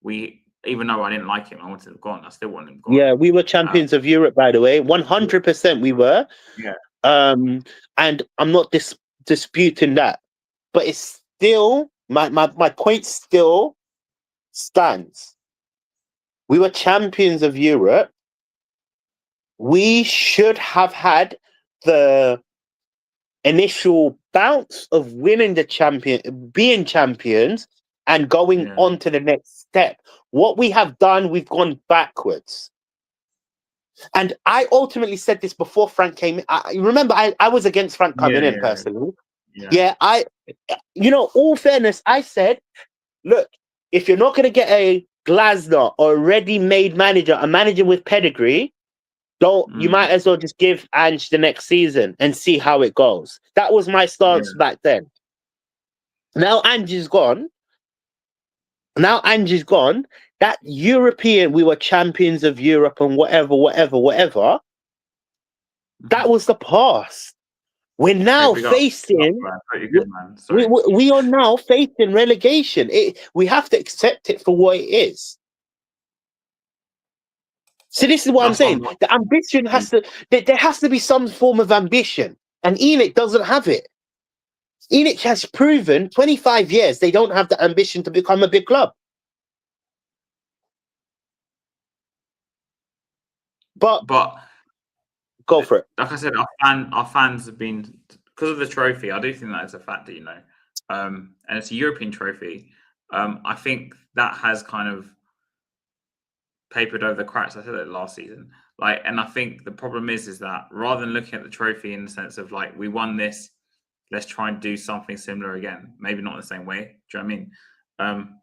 even though I didn't like him, I wanted him gone. I still want him gone. Yeah, we were champions of Europe, by the way. 100% we were. Yeah. And I'm not disputing that, but it's still my point still stands. We were champions of Europe. We should have had the initial bounce of winning the being champions and going on to the next step. What we have done, we've gone backwards. And I ultimately said this before Frank came in. Remember, I was against Frank coming in personally. Yeah, all fairness, I said, look, if you're not going to get a Glasner or a ready-made manager, a manager with pedigree, you might as well just give Ange the next season and see how it goes. That was my stance back then. Now Ange is gone. That European, we were champions of Europe and whatever. That was the past. We're now facing. We are now facing relegation. We have to accept it for what it is. So this is what I'm saying. The ambition has to. There has to be some form of ambition, and Enoch doesn't have it. Enoch has proven 25 years they don't have the ambition to become a big club. But go for it. Like I said, our fans have been, because of the trophy. I do think that is a factor, and it's a European trophy. I think that has kind of papered over the cracks. I said it last season. And I think the problem is that rather than looking at the trophy in the sense of we won this, let's try and do something similar again. Maybe not in the same way. Do you know what I mean?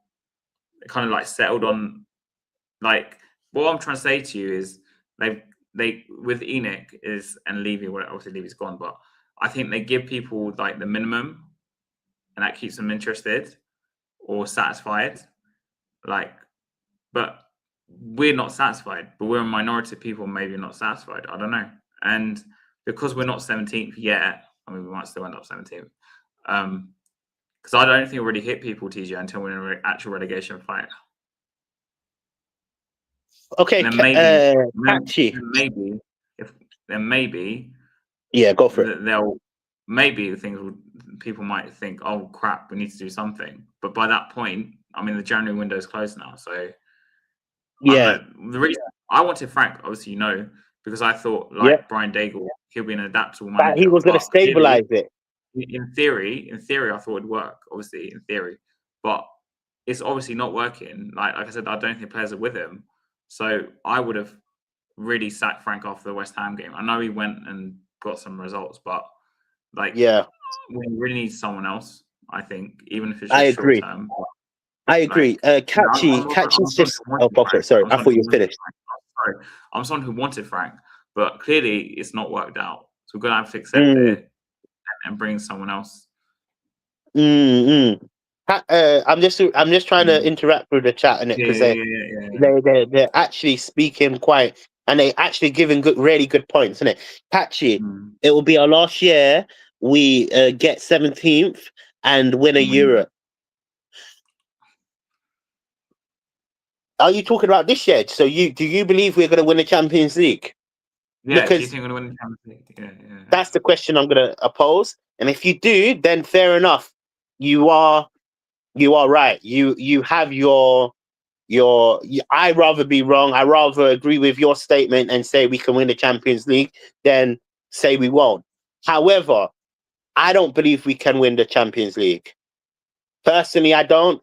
It kind of settled on what I'm trying to say to you is they with Enoch and Levy, well, obviously Levy's gone, but I think they give people the minimum, and that keeps them interested or satisfied. But we're not satisfied. But we're a minority of people maybe not satisfied. I don't know. And because we're not 17th yet, I mean, we might still end up 17th. Because I don't think we'll really hit people, TJ, until we're in an actual relegation fight. Okay, maybe. Yeah, go for it. People might think, oh crap, we need to do something. But by that point, I mean, the January window is closed now. So yeah, the reason I wanted Frank, obviously, because I thought Brian Daigle, he'll be an adaptable manager. But he was going to stabilize it. In theory, I thought it'd work. Obviously, in theory, but it's obviously not working. Like I said, I don't think players are with him. So I would have really sacked Frank after the West Ham game. I know he went and got some results, but we really need someone else. I think, even if it's just short term. I agree. Catchy's just. Sorry, I thought you were finished. Sorry, I'm someone who wanted Frank, but clearly it's not worked out. So we're gonna have to accept it and bring someone else. I'm just trying to interact with the chat in it because they're actually speaking quite, and they actually giving really good points, isn't it? Patchy, it will be our last year. We get 17th and win a Europe. Are you talking about this year? So do you believe we're going to win the Champions League? Yeah, do you think we're going to win the Champions League? Yeah. That's the question I'm going to pose. And if you do, then fair enough. You are right. You have your. I rather be wrong. I rather agree with your statement and say we can win the Champions League than say we won't. However, I don't believe we can win the Champions League. Personally, I don't.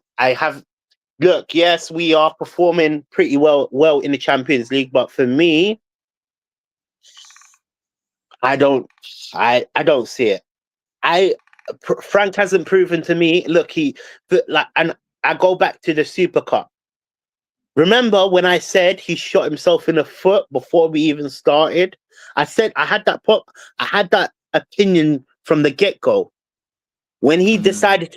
Look, yes, we are performing pretty well in the Champions League, but for me, I don't see it. Frank hasn't proven to me. Look, and I go back to the Super Cup. Remember when I said he shot himself in the foot before we even started? I said I had that opinion from the get-go. When he decided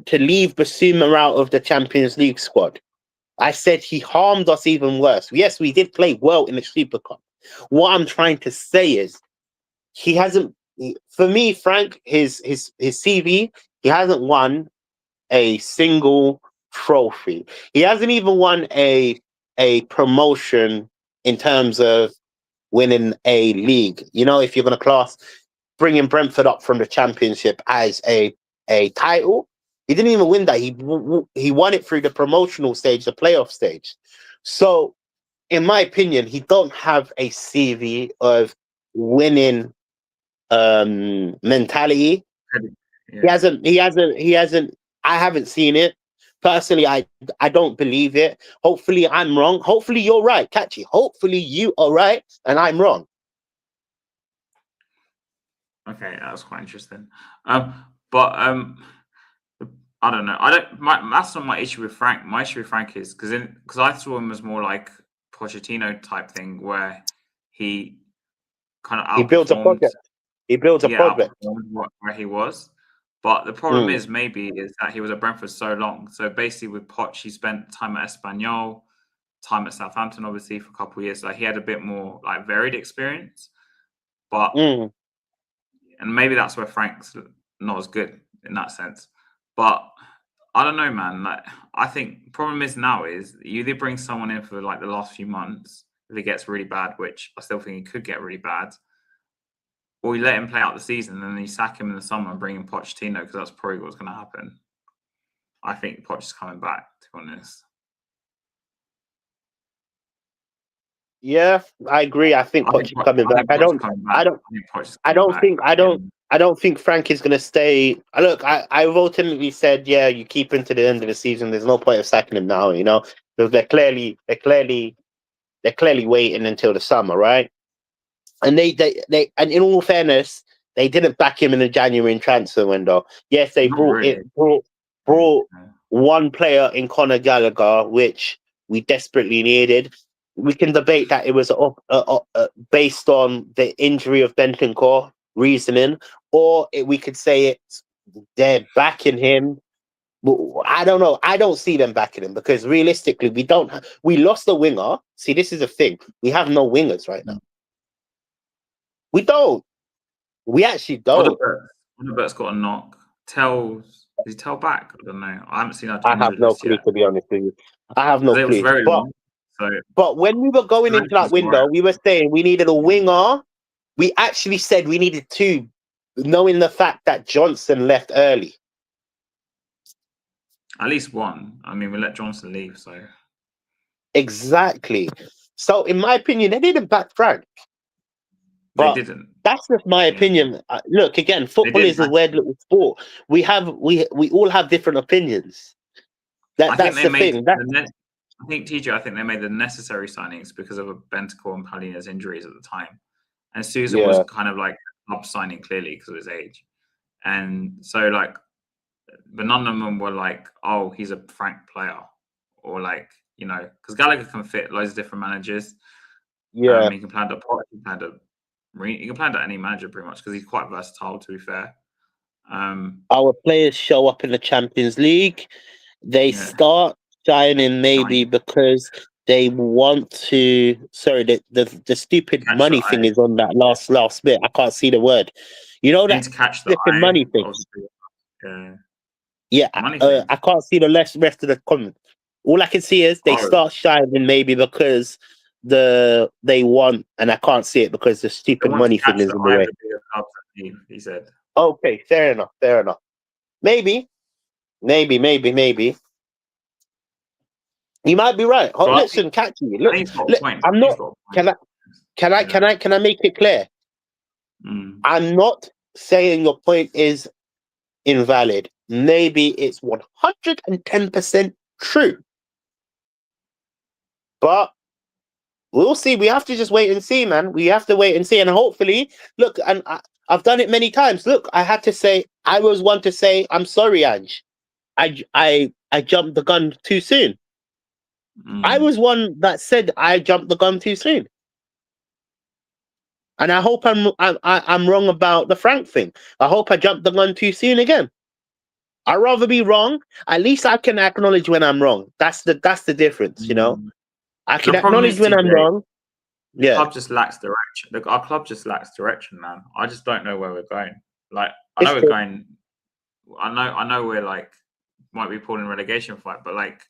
to leave Basuma out of the Champions League squad, I said he harmed us even worse. Yes, we did play well in the Super Cup. What I'm trying to say is he hasn't. For me, Frank, his CV, he hasn't won a single trophy. He hasn't even won a promotion in terms of winning a league. You know, if you're going to class bringing Brentford up from the Championship as a title, he didn't even win that. He won it through the promotional stage, the playoff stage. So, in my opinion, he don't have a CV of winning mentality. Yeah. He hasn't. I haven't seen it personally. I don't believe it. Hopefully, I'm wrong. Hopefully, you're right, Catchy. Hopefully, you are right and I'm wrong. Okay, that was quite interesting. But I don't know. That's not my issue with Frank. My issue with Frank is because I saw him as more like Pochettino type thing, where he kind of He builds a outperformed. project. He builds a project. Outperformed where he was. But the problem is that he was at Brentford so long. So basically, with Poch, he spent time at Espanyol, time at Southampton, obviously for a couple of years. Like he had a bit more like varied experience. But and maybe that's where Frank's not as good in that sense. But I don't know, man. Like I think the problem is now is you either bring someone in for like the last few months if it gets really bad, which I still think it could get really bad, or you let him play out the season and then you sack him in the summer and bring in Pochettino because that's probably what's going to happen. I think Poch is coming back, to be honest. Yeah, I agree. I think Poch is coming back. I don't think Frank is going to stay. Look, I've ultimately said, yeah, you keep him to the end of the season. There's no point of sacking him now, you know, because they're clearly waiting until the summer, right? And they and in all fairness, they didn't back him in the January transfer window. Yes, they brought one player in Conor Gallagher, which we desperately needed. We can debate that it was based on the injury of Bentancur reasoning, or we could say they're backing him. I don't know. I don't see them backing him because realistically, we lost a winger. See, this is the thing. We have no wingers right now. We don't. We actually don't. Oliver's got a knock. Is he Tell back? I don't know. I haven't seen that. I have no clue, to be honest with you. I have no clue. It was very long. But when we were going into that window, we were saying we needed a winger. We actually said we needed two, knowing the fact that Johnson left early. At least one. I mean, we let Johnson leave, so. Exactly. So, in my opinion, they didn't back Frank. But they didn't. That's just my opinion. Look, again, football is a weird little sport. We all have different opinions. That's the thing. I think, TJ, I think they made the necessary signings because of Bentancur and Palhinha's injuries at the time. And Sousa was kind of like up signing clearly because of his age. And so, like, but none of them were like, oh, he's a Frank player. Or like, you know, because Gallagher can fit loads of different managers. Yeah. He can plan to Poch, he can plan to any manager pretty much because he's quite versatile, to be fair. Our players show up in the Champions League. They start shining maybe because they want to. Sorry, the stupid money thing is on that last bit. I can't see the word. You know that flipping money thing. Yeah, I can't see the rest of the comment. All I can see is they start shining maybe because they want, and I can't see it because the stupid money thing is in the way. He said. Okay, fair enough. Maybe. You might be right. Listen, Catchy. Look, I'm not. Can I make it clear? I'm not saying your point is invalid. Maybe it's 110% true. But we'll see. We have to just wait and see, man. We have to wait and see. And hopefully, look, and I've done it many times. Look, I was one to say, I'm sorry, Ange. I jumped the gun too soon. I was one that said I jumped the gun too soon. And I hope I'm wrong about the Frank thing. I hope I jumped the gun too soon again. I'd rather be wrong. At least I can acknowledge when I'm wrong. That's the difference, you know. I can acknowledge when I'm wrong. The club just lacks direction. Our club just lacks direction, man. I just don't know where we're going. Like, I know we're going. I know we're like might be pulled in relegation fight. But like,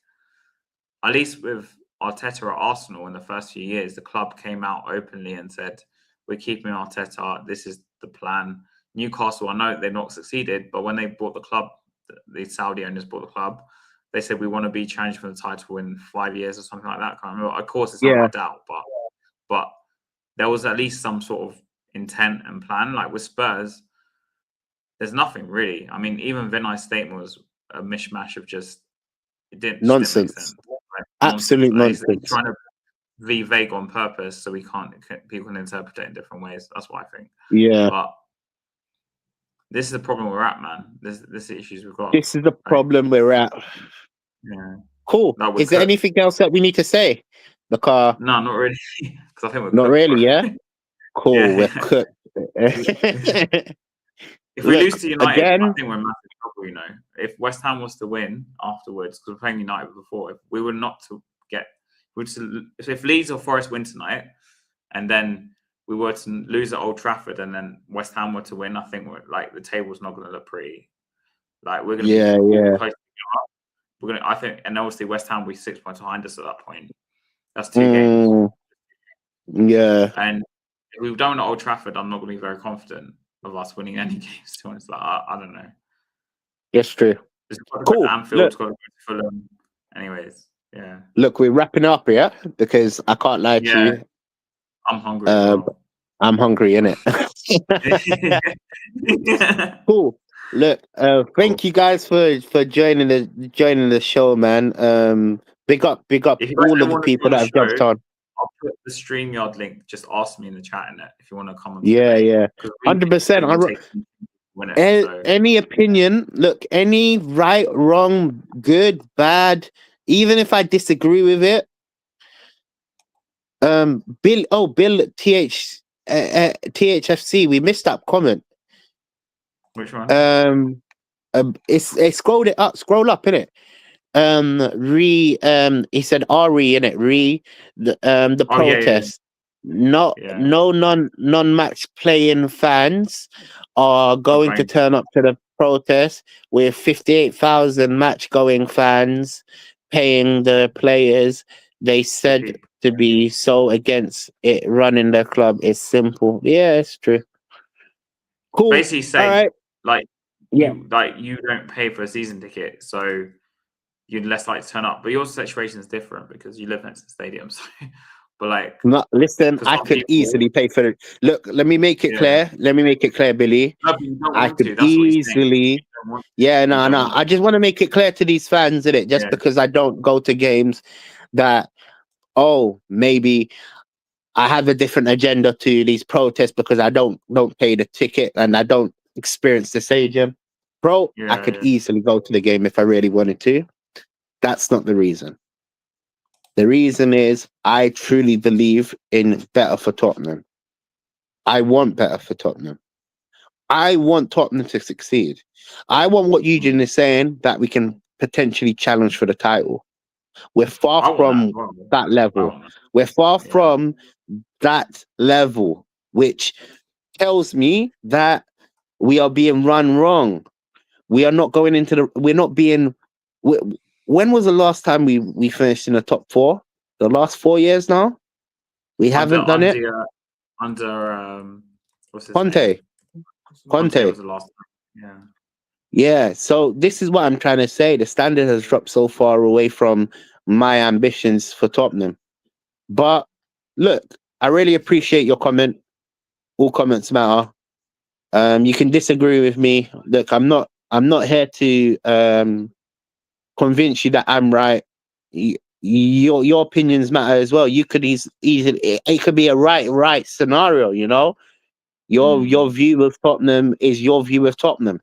at least with Arteta at Arsenal in the first few years, the club came out openly and said, "We're keeping Arteta. This is the plan." Newcastle, I know they've not succeeded, but when they bought the club, the Saudi owners bought the club, they said we want to be challenged for the title in 5 years or something like that. I can't remember. Of course, it's not a doubt, but there was at least some sort of intent and plan. Like with Spurs, there's nothing really. I mean, even Vinay's statement was a mishmash of just Nonsense. Didn't make sense. Absolute nonsense. He's trying to be vague on purpose so people can interpret it in different ways. That's what I think. Yeah. But this is the problem we're at, man. This is the issues we've got. This is the problem we're at. Yeah. Cool. Is there anything else that we need to say? No, not really. Because I think we're not cooked, really, bro. yeah? Cool, Yeah. we're cooked. If we lose to United, again, I think we're in massive trouble, you know. If West Ham was to win afterwards, because we're playing United before, if we were not to get, if Leeds or Forest win tonight, and then we were to lose at Old Trafford, and then West Ham were to win, I think the table's not going to look pretty. Like we're going to be close to up. We're going to, I think, and obviously West Ham will be 6 points behind us at that point. That's 2 games. Yeah. And if we've done it at Old Trafford, I'm not going to be very confident of us winning any games. To be honest, I don't know. Yes, true. Cool. Anfield's got to go to Fulham. Anyways, yeah. Look, we're wrapping up, yeah, because I can't lie to you. I'm hungry. I'm hungry, innit? Cool. Look, thank you guys for joining the show, man. Big up all of the people that have jumped on. I'll put the StreamYard link. Just ask me in the chat in it if you want to comment. Yeah. 100%. Any opinion, look, any right, wrong, good, bad, even if I disagree with it. Bill THFC, we missed that comment. Which one? It's scroll up, innit? He said Ari, innit? The protest. No non-match playing fans are going to turn up to the protest with 58,000 match going fans paying the players. They said to be so against it running the club. It's simple. Yeah, it's true. Cool. Basically saying, you don't pay for a season ticket, so you'd less likely to turn up. But your situation is different because you live next to the stadium. So, but listen, I could easily pay for it. Look, let me make it clear. Billy. No, you don't I could easily. No. I just want to make it clear to these fans, innit? Just because I don't go to games, that maybe I have a different agenda to these protests because I don't pay the ticket and I don't experience the stadium. Bro, I could easily go to the game if I really wanted to. That's not the reason. The reason is I truly believe in better for Tottenham. I want better for Tottenham. I want Tottenham to succeed. I want what Eugene is saying, that we can potentially challenge for the title. We're far from that level. We're far from that level, which tells me that we are being run wrong. We are not going into when was the last time we finished in the top 4? The last 4 years now? We haven't done it? Under what's his Conte. name? Conte was the last time. Yeah, so this is what I'm trying to say. The standard has dropped so far away from my ambitions for Tottenham. But look, I really appreciate your comment. All comments matter. You can disagree with me. Look, I'm not here to convince you that I'm right. Your opinions matter as well. You could easily, it could be a right scenario, you know. Your view of Tottenham is your view of Tottenham.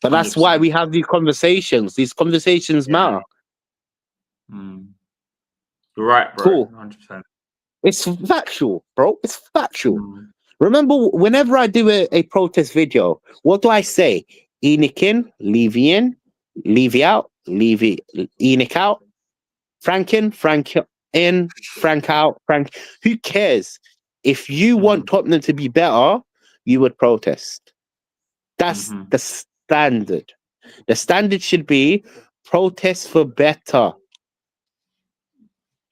But that's 100%. Why we have these conversations. These conversations matter. You're right, bro. Cool. 100%. It's factual, bro. It's factual. Remember, whenever I do a protest video, what do I say? Enoch in, Levy in, Levy out, Levy, Enoch out, Frank in, Frank in, Frank out, Frank. Who cares? If you want Tottenham to be better, you would protest. That's the standard. The standard should be protest for better.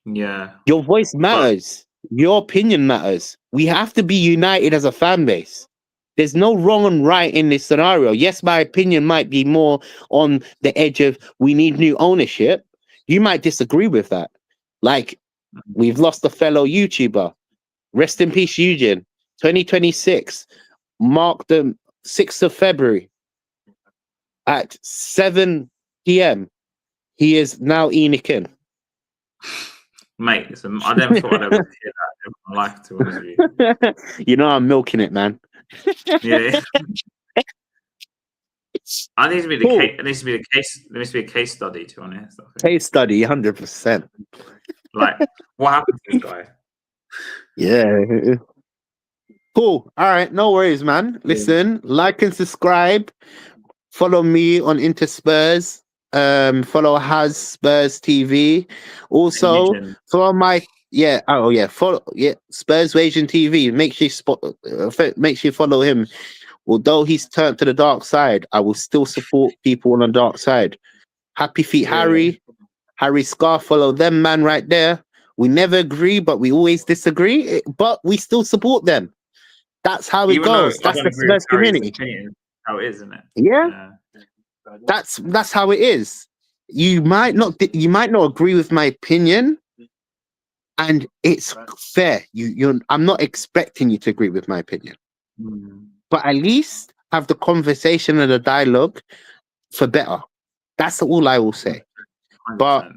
Yeah. Your voice matters. Your opinion matters. We have to be united as a fan base. There's no wrong and right in this scenario. Yes, my opinion might be more on the edge of we need new ownership. You might disagree with that. Like, we've lost a fellow YouTuber. Rest in peace, Eugene. 2026. Mark the 6th of February at 7 p.m. He is now Enikin. Mate, listen, I never thought I'd ever hear that in my life, to be honest with you. You know I'm milking it, man. Yeah. I need to be the Cool. case. It needs to be the case. There needs to be a case study, to be honest. I think. Case study, 100%. Like, what happened to this guy? Yeah. Cool. All right. No worries, man. Listen, like and subscribe. Follow me on Interspurs. Follow Has Spurs TV. Also, Eugene. follow my follow Spurs Asian TV. Make sure you follow him. Although he's turned to the dark side, I will still support people on the dark side. Happy Feet Harry Scar, follow them, man, right there. We never agree, but we always disagree. But we still support them. That's how it Even though goes. I That's don't the agree with Spurs Harry's community. opinion, how it is, isn't it? Yeah. That's how it is. You might not agree with my opinion, and it's fair. I'm not expecting you to agree with my opinion, but at least have the conversation and the dialogue for better. That's all I will say. 100%. But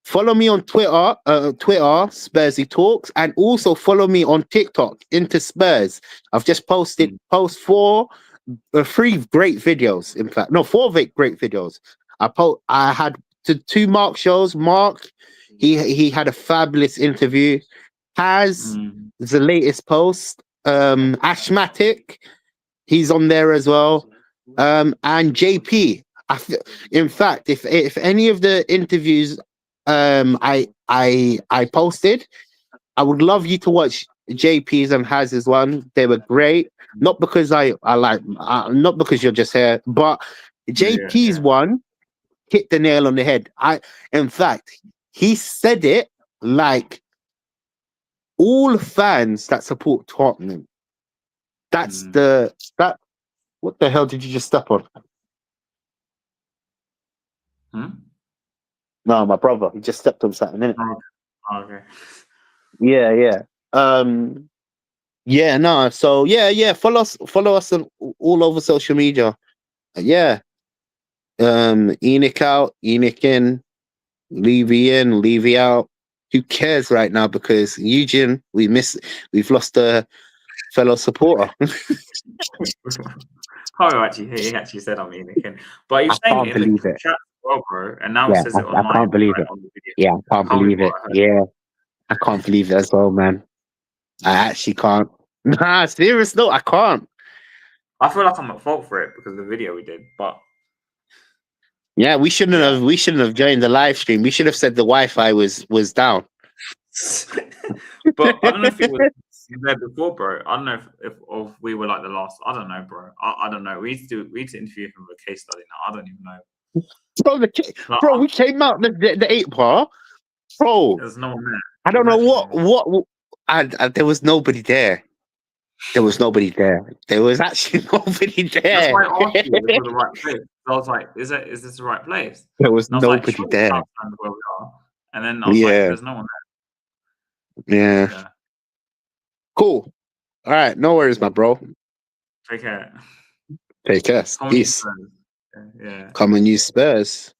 follow me on Twitter, Spursy Talks, and also follow me on TikTok, Into Spurs. I've just posted three great videos. In fact, no, 4 great videos. I had two Mark shows. Mark, he had a fabulous interview. Has the latest post. Ashmatic, he's on there as well. And JP. In fact, if any of the interviews I posted, I would love you to watch JP's and Haz's one. They were great. Not because not because you're just here, but JP's one hit the nail on the head. In fact, he said it like all fans that support Tottenham. That's what the hell did you just step on? No, my brother. He just stepped on something, innit? Oh, okay. Yeah. No. So follow us on all over social media. Yeah. Enoch out, Enoch in, Levy in, Levy out. Who cares right now? Because Eugene, we've lost a fellow supporter. Oh, he actually said I'm Enoch, but he's saying it in the chat as well, bro. And now he says it online. I can't believe it. On the video. Yeah, I can't believe it. Yeah, I can't believe it as well, man. I actually can't. Nah, serious though, I can't. I feel like I'm at fault for it because of the video we did, but yeah, we shouldn't have joined the live stream. We should have said the Wi-Fi was down. But I don't know if it was there before, bro. I don't know if we were like the last. I don't know, bro. I don't know. We need to interview him with a case study now. I don't even know. Bro, we came out the 8 bar. Bro, there's no one there. I don't know what. There was nobody there. There was nobody there. There was actually nobody there. That's why I asked you if it was the right place. I was like, is this the right place? There was nobody like, there. Where we are. And then I was like, there's no one there. Yeah. Cool. All right. No worries, my bro. Take care. Take care. Peace. Yeah. Come and use Spurs.